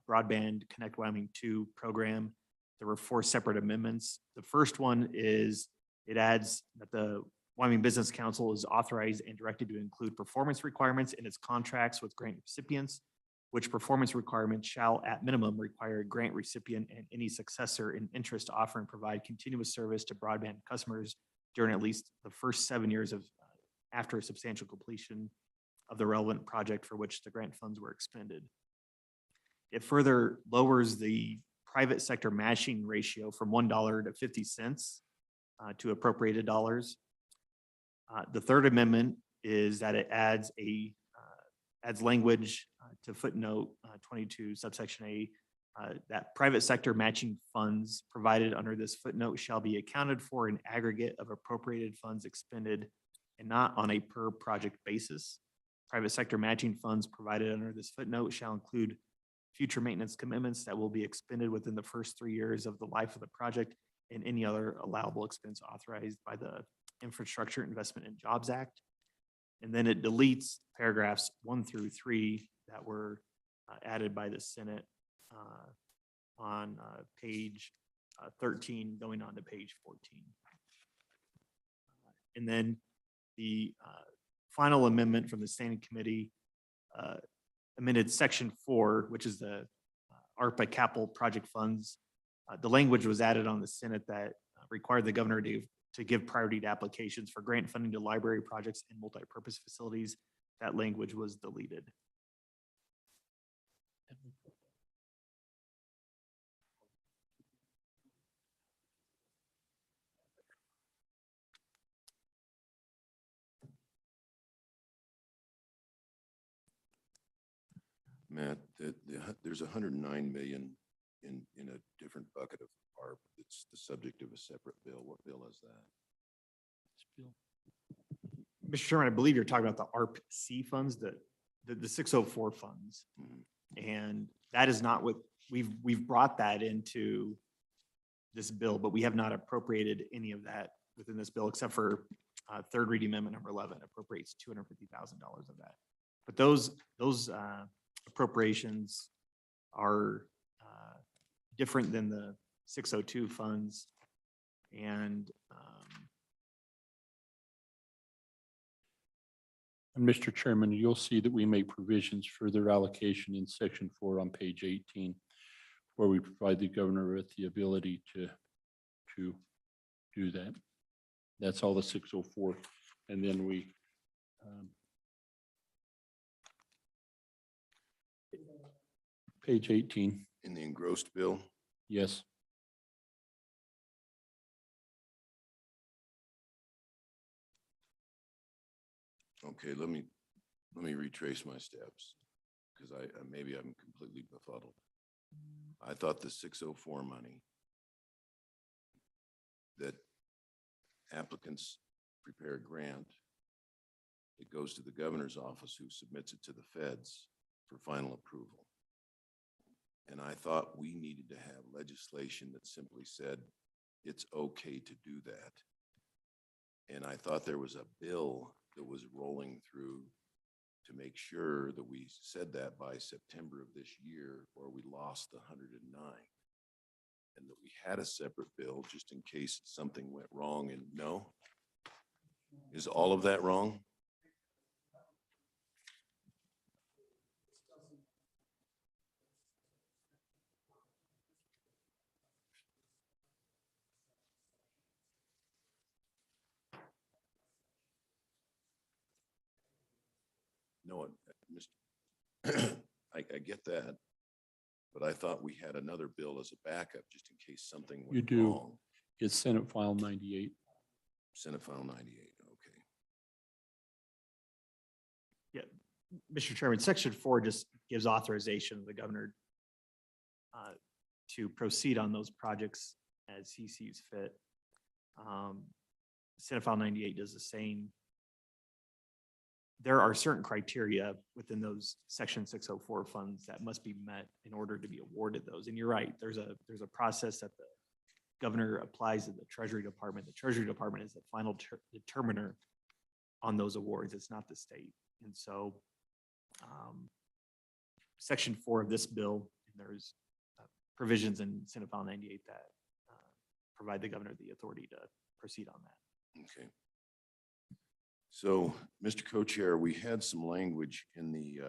Broadband Connect Wyoming 2 program. There were 4 separate amendments. The first one is it adds that the Wyoming Business Council is authorized and directed to include performance requirements in its contracts with grant recipients, which performance requirements shall at minimum require a grant recipient and any successor in interest to offer and provide continuous service to broadband customers during at least the first 7 years of after substantial completion of the relevant project for which the grant funds were expended. It further lowers the private sector matching ratio from $1 to 50 cents to appropriated dollars. The third amendment is that it adds language to footnote 22 subsection A that private sector matching funds provided under this footnote shall be accounted for in aggregate of appropriated funds expended and not on a per project basis. Private sector matching funds provided under this footnote shall include future maintenance commitments that will be expended within the first 3 years of the life of the project and any other allowable expense authorized by the Infrastructure Investment and Jobs Act. And then it deletes paragraphs 1 through 3 that were added by the Senate on page 13 going on to page 14. And then the final amendment from the Standing Committee amended section 4, which is the ARPA capital project funds. The language was added on the Senate that required the governor to give priority to applications for grant funding to library projects and multipurpose facilities. That language was deleted. Matt, there's 109 million in a different bucket of ARP. It's the subject of a separate bill. What bill is that? Mr. Chairman, I believe you're talking about the ARP-C funds, the 604 funds. And that is not what we've brought that into this bill, but we have not appropriated any of that within this bill, except for third reading amendment number 11 appropriates $250,000 of that. But those appropriations are different than the 602 funds. And Mr. Chairman, you'll see that we make provisions for their allocation in section 4 on page 18, where we provide the governor with the ability to do that. That's all the 604. And then we page 18. In the engrossed bill? Yes. Okay, let me retrace my steps, because maybe I'm completely befuddled. I thought the 604 money that applicants prepare a grant, it goes to the governor's office, who submits it to the feds for final approval. And I thought we needed to have legislation that simply said it's okay to do that. And I thought there was a bill that was rolling through to make sure that we said that by September of this year, or we lost the 109. And that we had a separate bill just in case something went wrong. And no? Is all of that wrong? No, I get that, but I thought we had another bill as a backup just in case something You went do. wrong. It's Senate File 98. Senate File 98, okay. yeah, Mr. Chairman, section 4 just gives authorization of the governor to proceed on those projects as he sees fit. Senate File 98 does the same. there are certain criteria within those section 604 funds that must be met in order to be awarded those. And you're right, there's a process that the governor applies to the Treasury Department. The Treasury Department is the final determiner on those awards. It's not the state. And so section 4 of this bill, there's provisions in Senate File 98 that provide the governor the authority to proceed on that. Okay. So, Mr. Co-Chair, we had some language in the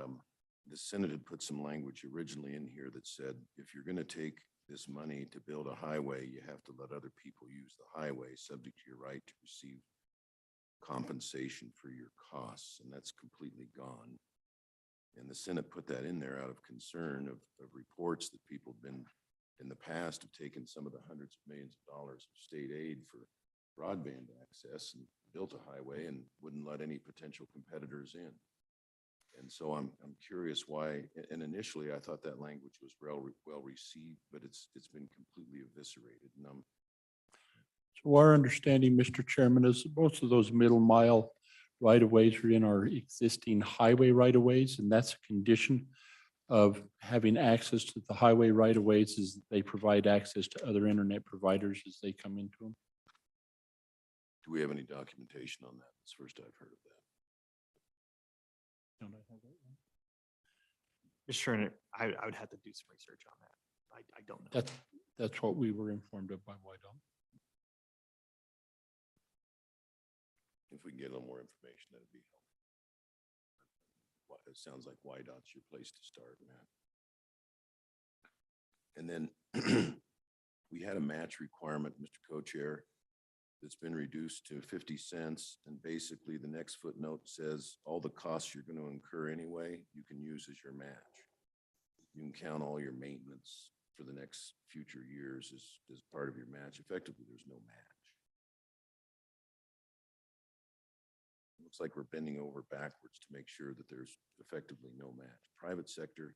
Senate had put some language originally in here that said, if you're going to take this money to build a highway, you have to let other people use the highway, subject to your right to receive compensation for your costs, and that's completely gone. And the Senate put that in there out of concern of reports that people have been in the past have taken some of the hundreds of millions of dollars of state aid for broadband access and built a highway and wouldn't let any potential competitors in. And so I'm curious why, and initially I thought that language was well received, but it's been completely eviscerated. And So our understanding, Mr. Chairman, is most of those middle mile right-of-ways are in our existing highway right-of-ways, and that's a condition of having access to the highway right-of-ways is that they provide access to other internet providers as they come into them. do we have any documentation on that? It's the first I've heard of that. Don't I have that one? Mr. Turner, I would have to do some research on that. I don't know. That's what we were informed of by Whitehall. If we can get a little more information, that'd be helpful. It sounds like YDOT's your place to start, Matt. And then we had a match requirement, Mr. Co-Chair, that's been reduced to 50 cents. And basically the next footnote says all the costs you're going to incur anyway, you can use as your match. You can count all your maintenance for the next future years as part of your match. Effectively, there's no match. Looks like we're bending over backwards to make sure that there's effectively no match. Private sector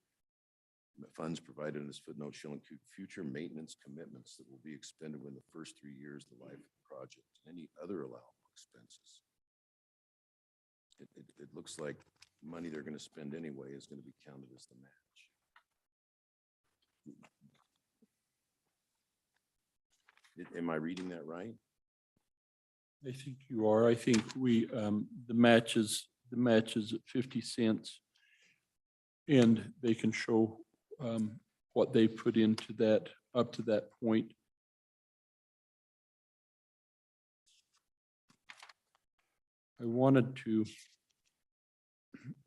funds provided in this footnote shall include future maintenance commitments that will be expended within the first 3 years of the life of the project, and any other allowable expenses. It looks like money they're going to spend anyway is going to be counted as the match. Am I reading that right? I think you are. I think we, the match is at 50 cents. And they can show what they put into that up to that point.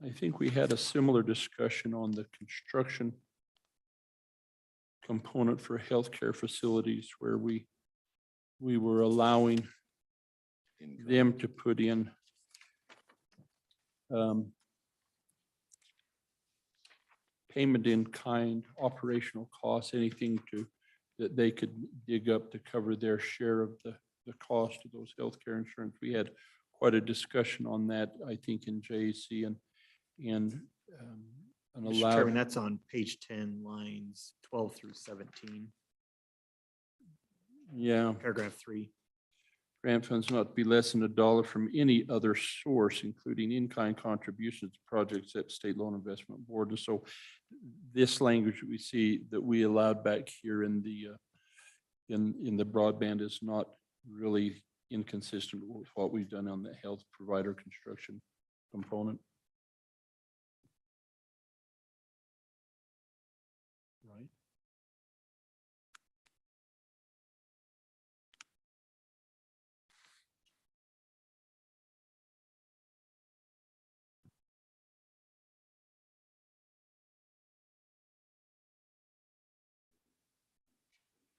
I think we had a similar discussion on the construction component for healthcare facilities where we were allowing them to put in payment in kind, operational costs, anything that they could dig up to cover their share of the cost of those healthcare insurance. We had quite a discussion on that, I think, in JAC and Mr. Chairman, that's on page 10, lines 12 through 17, yeah. paragraph 3. Grant funds not be less than $1 from any other source, including in-kind contributions to projects at State Loan Investment Board. And so this language we see that we allowed back here in the broadband is not really inconsistent with what we've done on the health provider construction component. Right.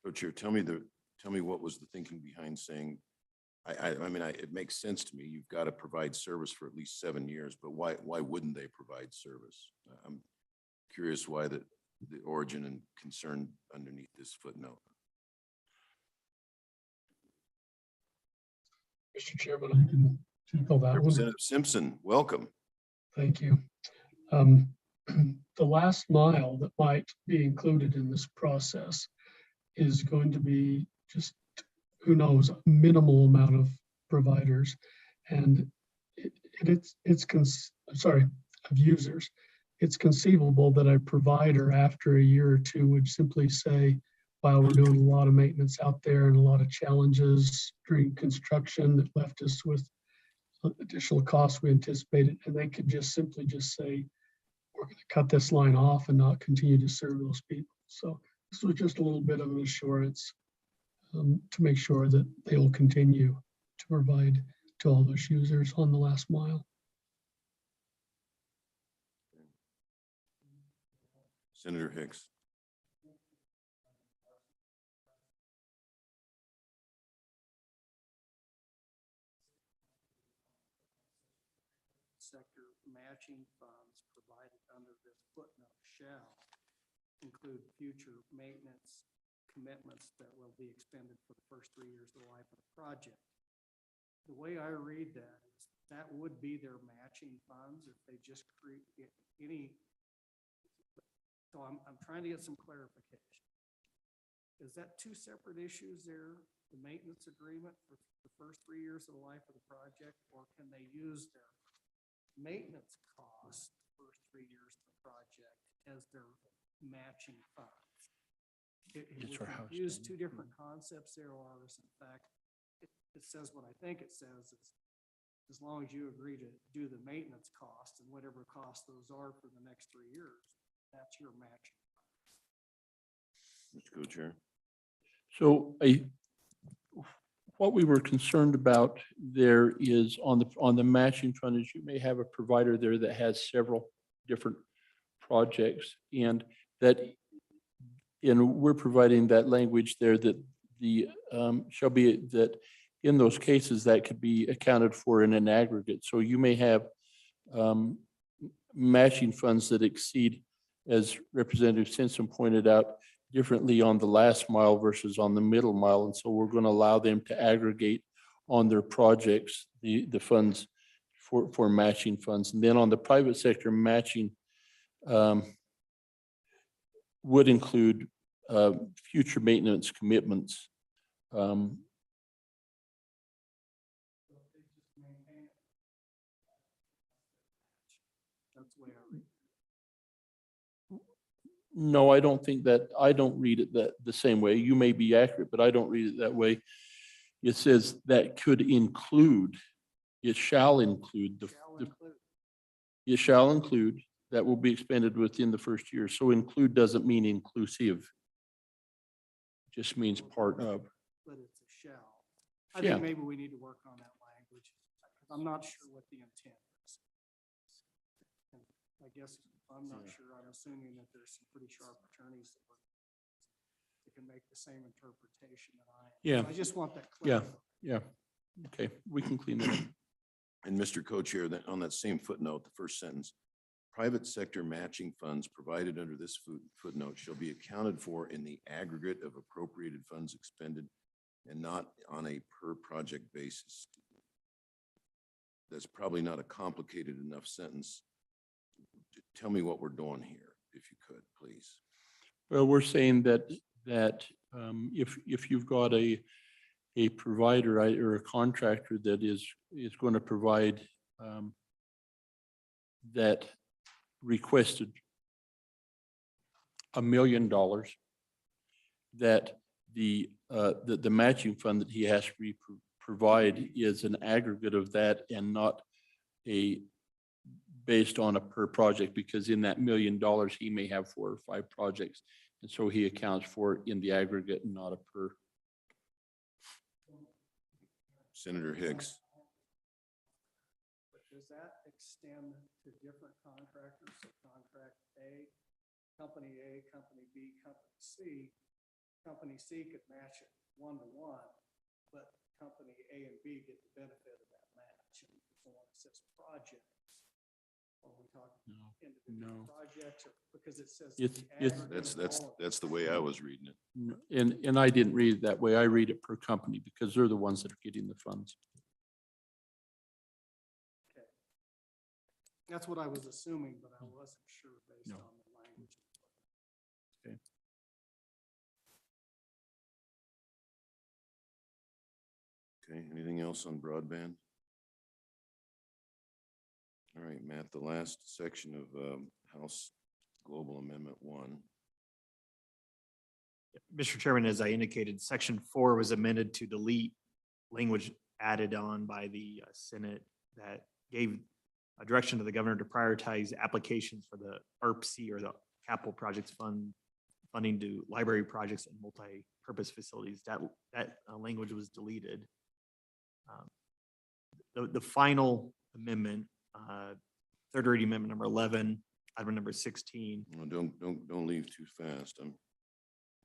Co-Chair, tell me what was the thinking behind saying, I mean, it makes sense to me. You've got to provide service for at least 7 years, but why wouldn't they provide service? I'm curious why the origin and concern underneath this footnote. Mr. Chairman, I can tackle that one. Representative Simpson, welcome. Thank you. The last mile that might be included in this process is going to be just, who knows, a minimal amount of providers. And it's of users, it's conceivable that a provider after a year or two would simply say, wow, we're doing a lot of maintenance out there and a lot of challenges during construction that left us with additional costs we anticipated. And they could just simply just say, we're going to cut this line off and not continue to serve those people. So this was just a little bit of an assurance to make sure that they will continue to provide to all those users on the last mile. Senator Hicks. Sector matching funds provided under this footnote shall include future maintenance commitments that will be expended for the first 3 years of the life of the project. The way I read that is that would be their matching funds if they just create any. So I'm trying to get some clarification. Is that two separate issues there? The maintenance agreement for the first 3 years of the life of the project, or can they use their maintenance costs the first 3 years of the project as their matching funds? It would use two different concepts there, or is in fact, it says what I think it says is as long as you agree to do the maintenance cost and whatever cost those are for the next 3 years, that's your matching. Mr. Co-Chair. So what we were concerned about there is on the matching fund is you may have a provider there that has several different projects, and we're providing that language there that shall be that in those cases that could be accounted for in an aggregate. So you may have matching funds that exceed, as Representative Simpson pointed out, differently on the last mile versus on the middle mile. And so we're going to allow them to aggregate on their projects, the funds for matching funds. And then on the private sector, matching would include future maintenance commitments. That's the way I read it. No, I don't think that, I don't read it the same way. You may be accurate, but I don't read it that way. It says that could include, it shall include, it shall include that will be expended within the first year. So include doesn't mean inclusive. It just means part of. But it's a shall. I Yeah. think maybe we need to work on that language. I'm not sure what the intent is. And I guess I'm not sure. I'm assuming that there's some pretty sharp attorneys that can make the same interpretation that I am. Yeah. I just want that Yeah. clear. Yeah. Okay, we can clean that up. And Mr. Co-Chair, that on that same footnote, the first sentence, private sector matching funds provided under this footnote shall be accounted for in the aggregate of appropriated funds expended and not on a per project basis. That's probably not a complicated enough sentence. Tell me what we're doing here, if you could, please. Well, we're saying that if you've got a provider or a contractor that is going to provide that requested $1 million, that the matching fund that he has to provide is an aggregate of that and not based on a per project, because in that $1 million, he may have 4 or 5 projects. And so he accounts for it in the aggregate and not a per. Senator Hicks. Does that extend to different contractors? So contract A, company B, company C. Company C could match it 1-to-1, but company A and B get the benefit of that match. And so when it says projects, are we talking individual projects, or because it says It's- the aggregate of all of That's the way I was reading it. And I didn't read it that way. I read it per company because they're the ones that are getting the funds. Okay. That's what I was assuming, but I wasn't sure based No. on the language. Okay. Okay, anything else on broadband? All right, Matt, the last section of House Global Amendment 1. Mr. Chairman, as I indicated, section 4 was amended to delete language added on by the Senate that gave a direction to the governor to prioritize applications for the ARP-C, or the Capital Projects Fund, funding to library projects and multi-purpose facilities. That language was deleted. The final amendment, third reading amendment number 11, item number 16. No, don't leave too fast. I'm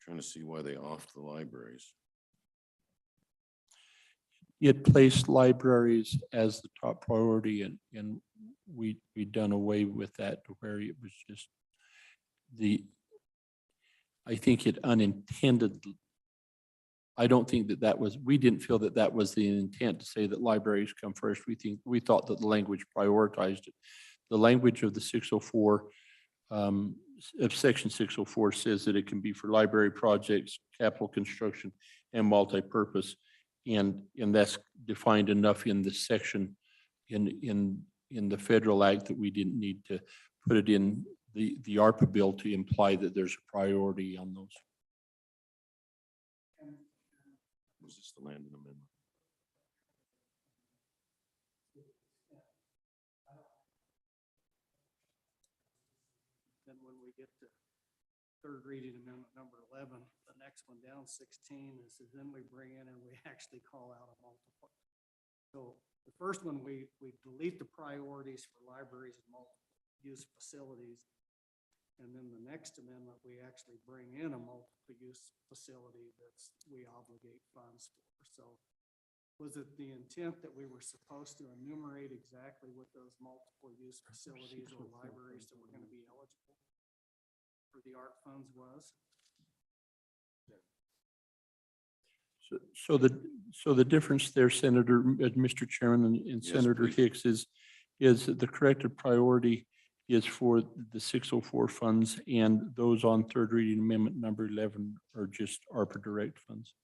trying to see why they offed the libraries. It placed libraries as the top priority, and we done away with that to where it was just I think it unintended. I don't think that was, we didn't feel that that was the intent to say that libraries come first. We thought that the language prioritized it. The language of the 604, of section 604 says that it can be for library projects, capital construction, and multi-purpose. And that's defined enough in the section in the federal act that we didn't need to put it in the ARPA bill to imply that there's a priority on those. Was this the Landon Amendment? Then when we get to third reading amendment number 11, the next one down 16 is then we bring in and we actually call out a multiple. So the first one, we delete the priorities for libraries and multiple-use facilities. And then the next amendment, we actually bring in a multiple-use facility that's we obligate funds for. So was it the intent that we were supposed to enumerate exactly what those multiple-use facilities or libraries that were going to be eligible for the ARP funds was? So the difference there, Senator, Mr. Chairman, and Yes, Senator please. Hicks is that the corrected priority is for the 604 funds, and those on third reading amendment number 11 are just ARPA direct funds.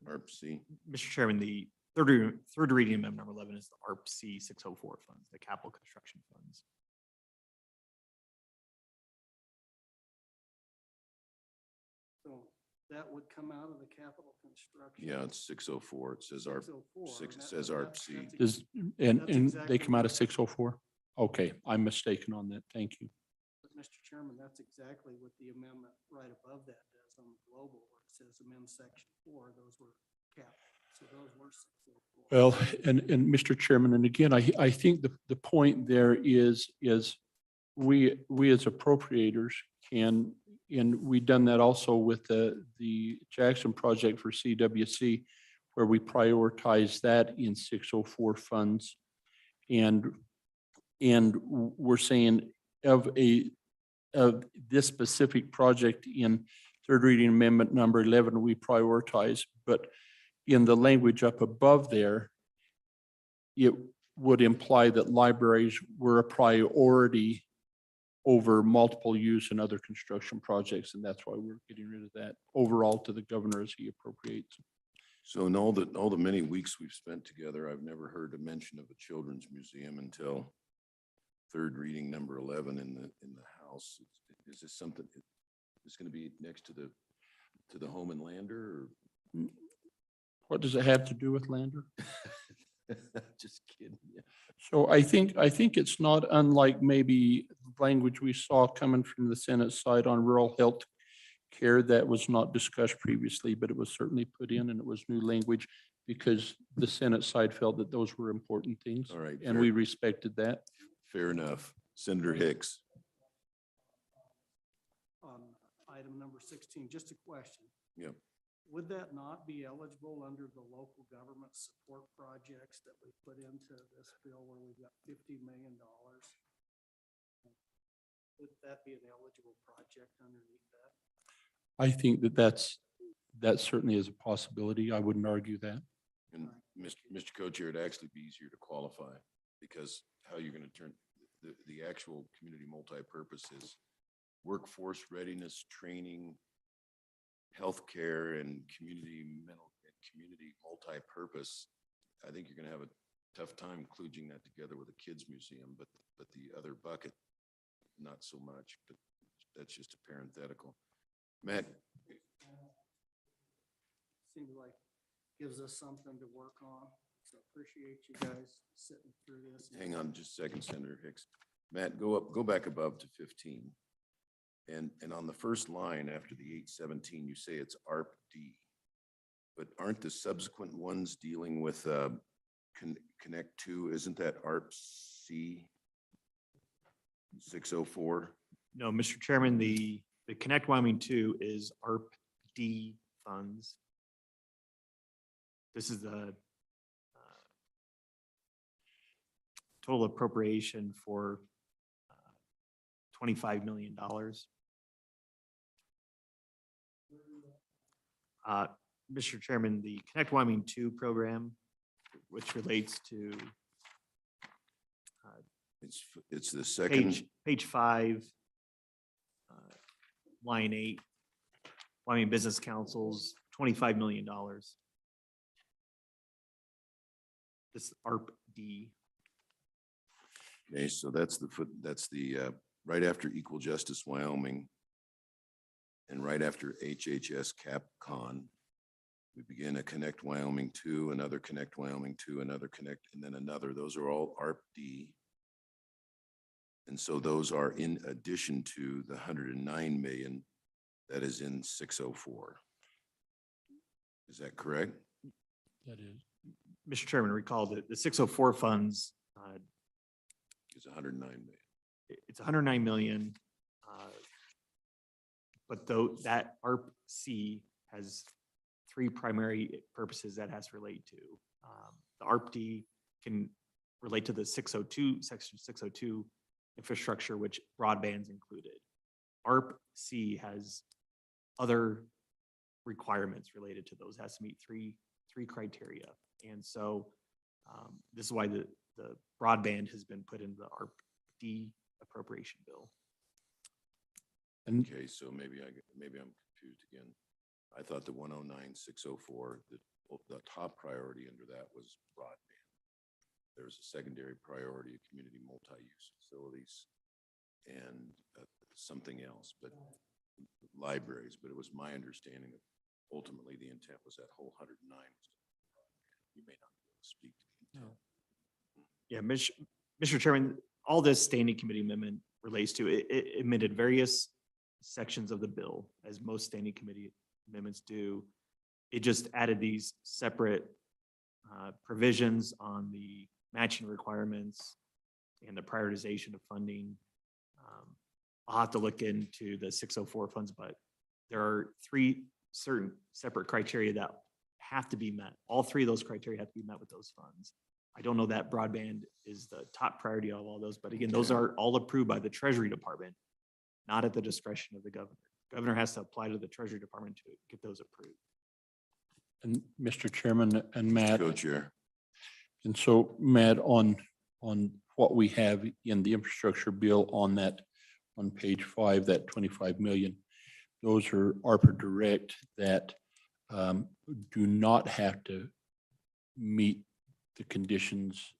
ARP-C. Mr. Chairman, the third reading amendment number 11 is the ARP-C 604 funds, the capital construction funds. So that would come out of the capital construction. Yeah, it's 604. It says ARP, 604, six, and it says ARP-C. And That's they exactly come out of what- 604? Okay, I'm mistaken on that. Thank you. But Mr. Chairman, that's exactly what the amendment right above that does on the global, where it says amend section 4, those were capped. So those were 604. Well, and Mr. Chairman, and again, I think the point there is we as appropriators can, and we've done that also with the Jackson project for CWC, where we prioritize that in 604 funds. And we're saying of this specific project in third reading amendment number 11, we prioritize, but in the language up above there, it would imply that libraries were a priority over multiple use and other construction projects, and that's why we're getting rid of that overall to the governor as he appropriates. So in all the many weeks we've spent together, I've never heard a mention of a children's museum until third reading number 11 in the House. Is this something that's going to be next to the home and lander, or? What does it have to do with Lander? Just kidding. Yeah. So I think it's not unlike maybe language we saw coming from the Senate side on rural health care that was not discussed previously, but it was certainly put in, and it was new language because the Senate side felt that those were important things. All right. And we respected that. Fair enough. Senator Hicks. On item number 16, just a question. Yep. Would that not be eligible under the local government support projects that we put into this bill where we've got $50 million? Would that be an eligible project underneath that? I think that certainly is a possibility. I wouldn't argue that. And Mr. Co-Chair, it'd actually be easier to qualify because how you're going to turn the actual community multi-purpose is workforce readiness training, healthcare, and community mental and community multi-purpose. I think you're going to have tough time kludging that together with a kids museum, but the other bucket, not so much, but that's just a parenthetical. Matt, Seems like gives us something to work on. So appreciate you guys sitting through this. hang on just a second, Senator Hicks. Matt, go back above to 15. And on the first line after the 817, you say it's ARP D. But aren't the subsequent ones dealing with Connect 2? Isn't that ARP C 604? No, Mr. Chairman, the Connect Wyoming 2 is ARP D funds. This is the total appropriation for $25 million. Mr. Chairman, the Connect Wyoming 2 program, which relates to It's the second. page 5, line 8, Wyoming Business Council's $25 million. This ARP D. Okay, so that's right after Equal Justice Wyoming and right after HHS CapCon. We begin a Connect Wyoming 2, another Connect Wyoming 2, another Connect, and then another. Those are all ARP D. And so those are in addition to the 109 million that is in 604. Is that correct? That is. Mr. Chairman, recall that the 604 funds, It's 109 million. it's 109 million. But though that ARP C has 3 primary purposes that has to relate to. The ARP D can relate to the 602, section 602 infrastructure, which broadband's included. ARP C has other requirements related to those, has to meet three criteria. And so this is why the broadband has been put in the ARP D appropriation bill. And Okay, so maybe I'm confused again. I thought the 109,604, the top priority under that was broadband. There was a secondary priority of community multi-use facilities and something else, but libraries. But it was my understanding that ultimately the intent was that whole 109. You may not be able to speak to the intent. Yeah, Mr. Chairman, all this standing committee amendment relates to, it amended various sections of the bill, as most standing committee amendments do. It just added these separate provisions on the matching requirements and the prioritization of funding. I'll have to look into the 604 funds, but there are 3 certain separate criteria that have to be met. All 3 of those criteria have to be met with those funds. I don't know that broadband is the top priority of all those, but again, those are all approved by the Treasury Department, not at the discretion of the governor. Governor has to apply to the Treasury Department to get those approved. And Mr. Chairman and Matt. Co-chair. And so Matt, on what we have in the infrastructure bill on that, on page 5, that 25 million, those are ARPA direct that do not have to meet the conditions.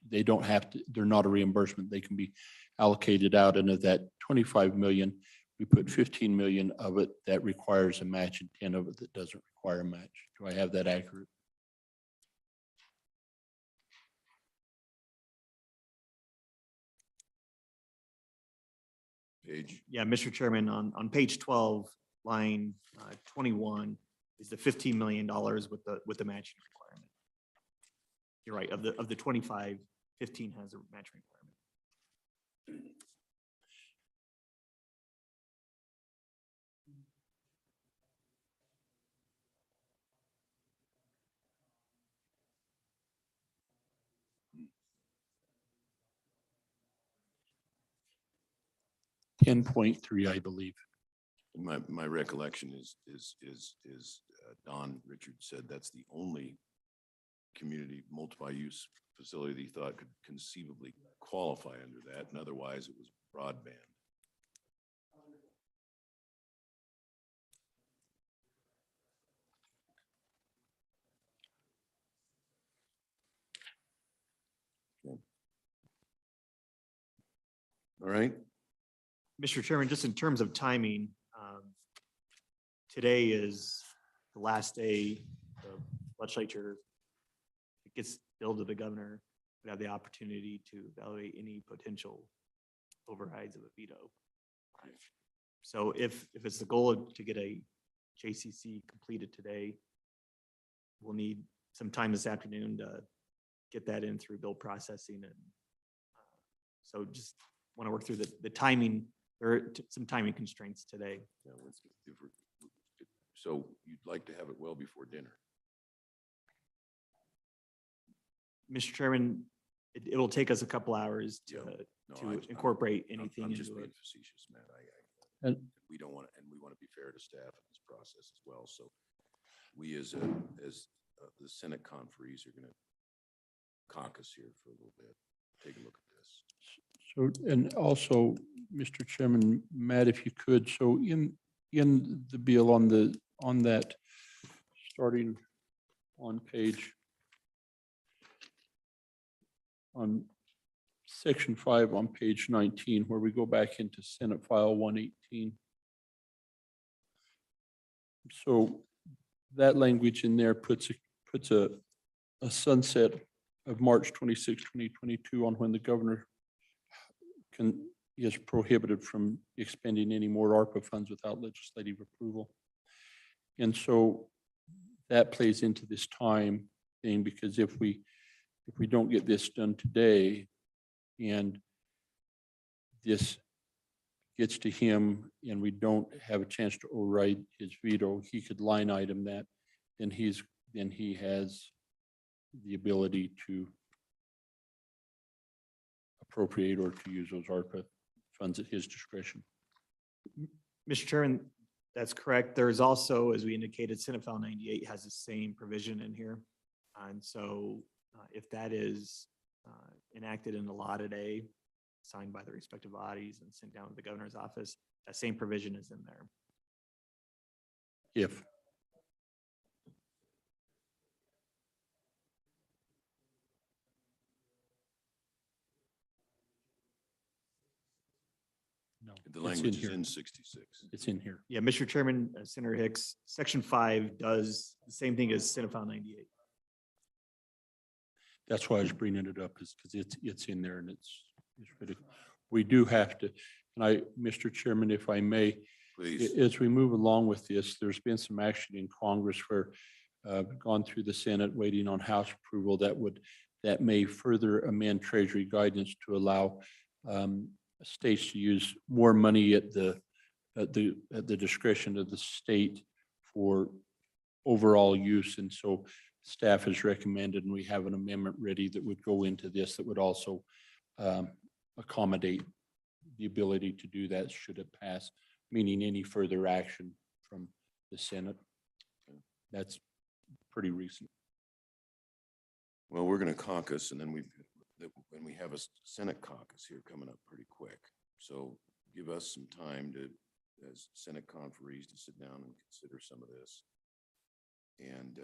They don't have to, they're not a reimbursement. They can be allocated out. And of that 25 million, we put 15 million of it that requires a match and 10 of it that doesn't require a match. Do I have that accurate? Page. Yeah, Mr. Chairman, on page 12, line 21 is the $15 million with the matching requirement. You're right, of the 25, 15 has a matching requirement. 10.3, I believe. My recollection is Don Richard said that's the only community multi-use facility that he thought could conceivably qualify under that, and otherwise it was broadband. All right, Mr. Chairman, just in terms of timing, today is the last day the legislature, it gets billed to the governor, we have the opportunity to evaluate any potential overrides of a veto. So if it's the goal to get a JCC completed today, we'll need some time this afternoon to get that in through bill processing and so just want to work through the timing. There are some timing constraints today. yeah, so you'd like to have it well before dinner? Mr. Chairman, it will take us a couple hours Yeah. No, to incorporate anything I'm just into being it. facetious, Matt. And- We don't want to, and we want to be fair to staff in this process as well. So we as the Senate conferees are going to caucus here for a little bit. Take a look at this. So, and also, Mr. Chairman, Matt, if you could, so in the bill on that, starting on section 5 on page 19, where we go back into Senate File 118. So that language in there puts a sunset of March 26, 2022 on when the governor is prohibited from expending any more ARPA funds without legislative approval. And so that plays into this time thing, because if we don't get this done today and this gets to him and we don't have a chance to override his veto, he could line item that, then he has the ability to appropriate or to use those ARPA funds at his discretion. Mr. Chairman, that's correct. There's also, as we indicated, Senate File 98 has the same provision in here. And so if that is enacted in the law today, signed by the respective bodies and sent down to the governor's office, that same provision is in there. If no, The it's language is here. in 66. It's in here. Yeah, Mr. Chairman, Senator Hicks, Section 5 does the same thing as Senate File 98. That's why I was bringing it up, is because it's in there and it's critical. We do have to, and Mr. Chairman, if I may, Please. as we move along with this, there's been some action in Congress where gone through the Senate, waiting on House approval that may further amend Treasury guidance to allow states to use more money at the discretion of the state for overall use. And so staff has recommended, and we have an amendment ready that would go into this, that would also accommodate the ability to do that should it pass, meaning any further action from the Senate. That's pretty recent. Well, we're going to caucus, and then when we have a Senate caucus here coming up pretty quick. So give us some time to, as Senate conferees, to sit down and consider some of this. And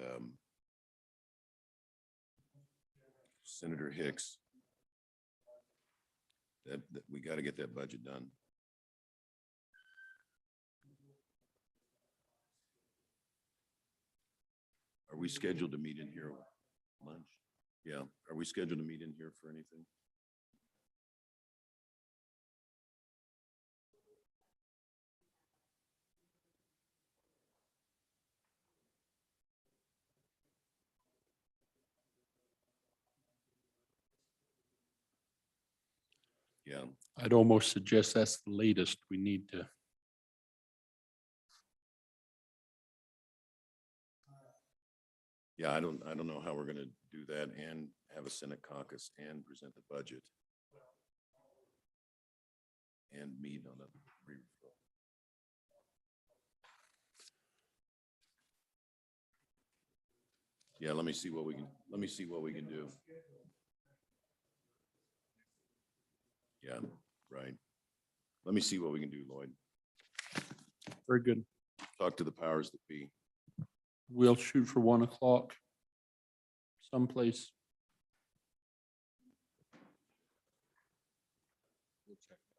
Senator Hicks, that we got to get that budget done. Are we scheduled to meet in here lunch? Yeah, are we scheduled to meet in here for anything? Yeah, I'd almost suggest that's the latest we need to. yeah, I don't know how we're going to do that and have a Senate caucus and present the budget and meet on a re-referral. Yeah, let me see what we can do. Yeah, right. Let me see what we can do, Lloyd. Very good. Talk to the powers that be. We'll shoot for 1 o'clock someplace. check that.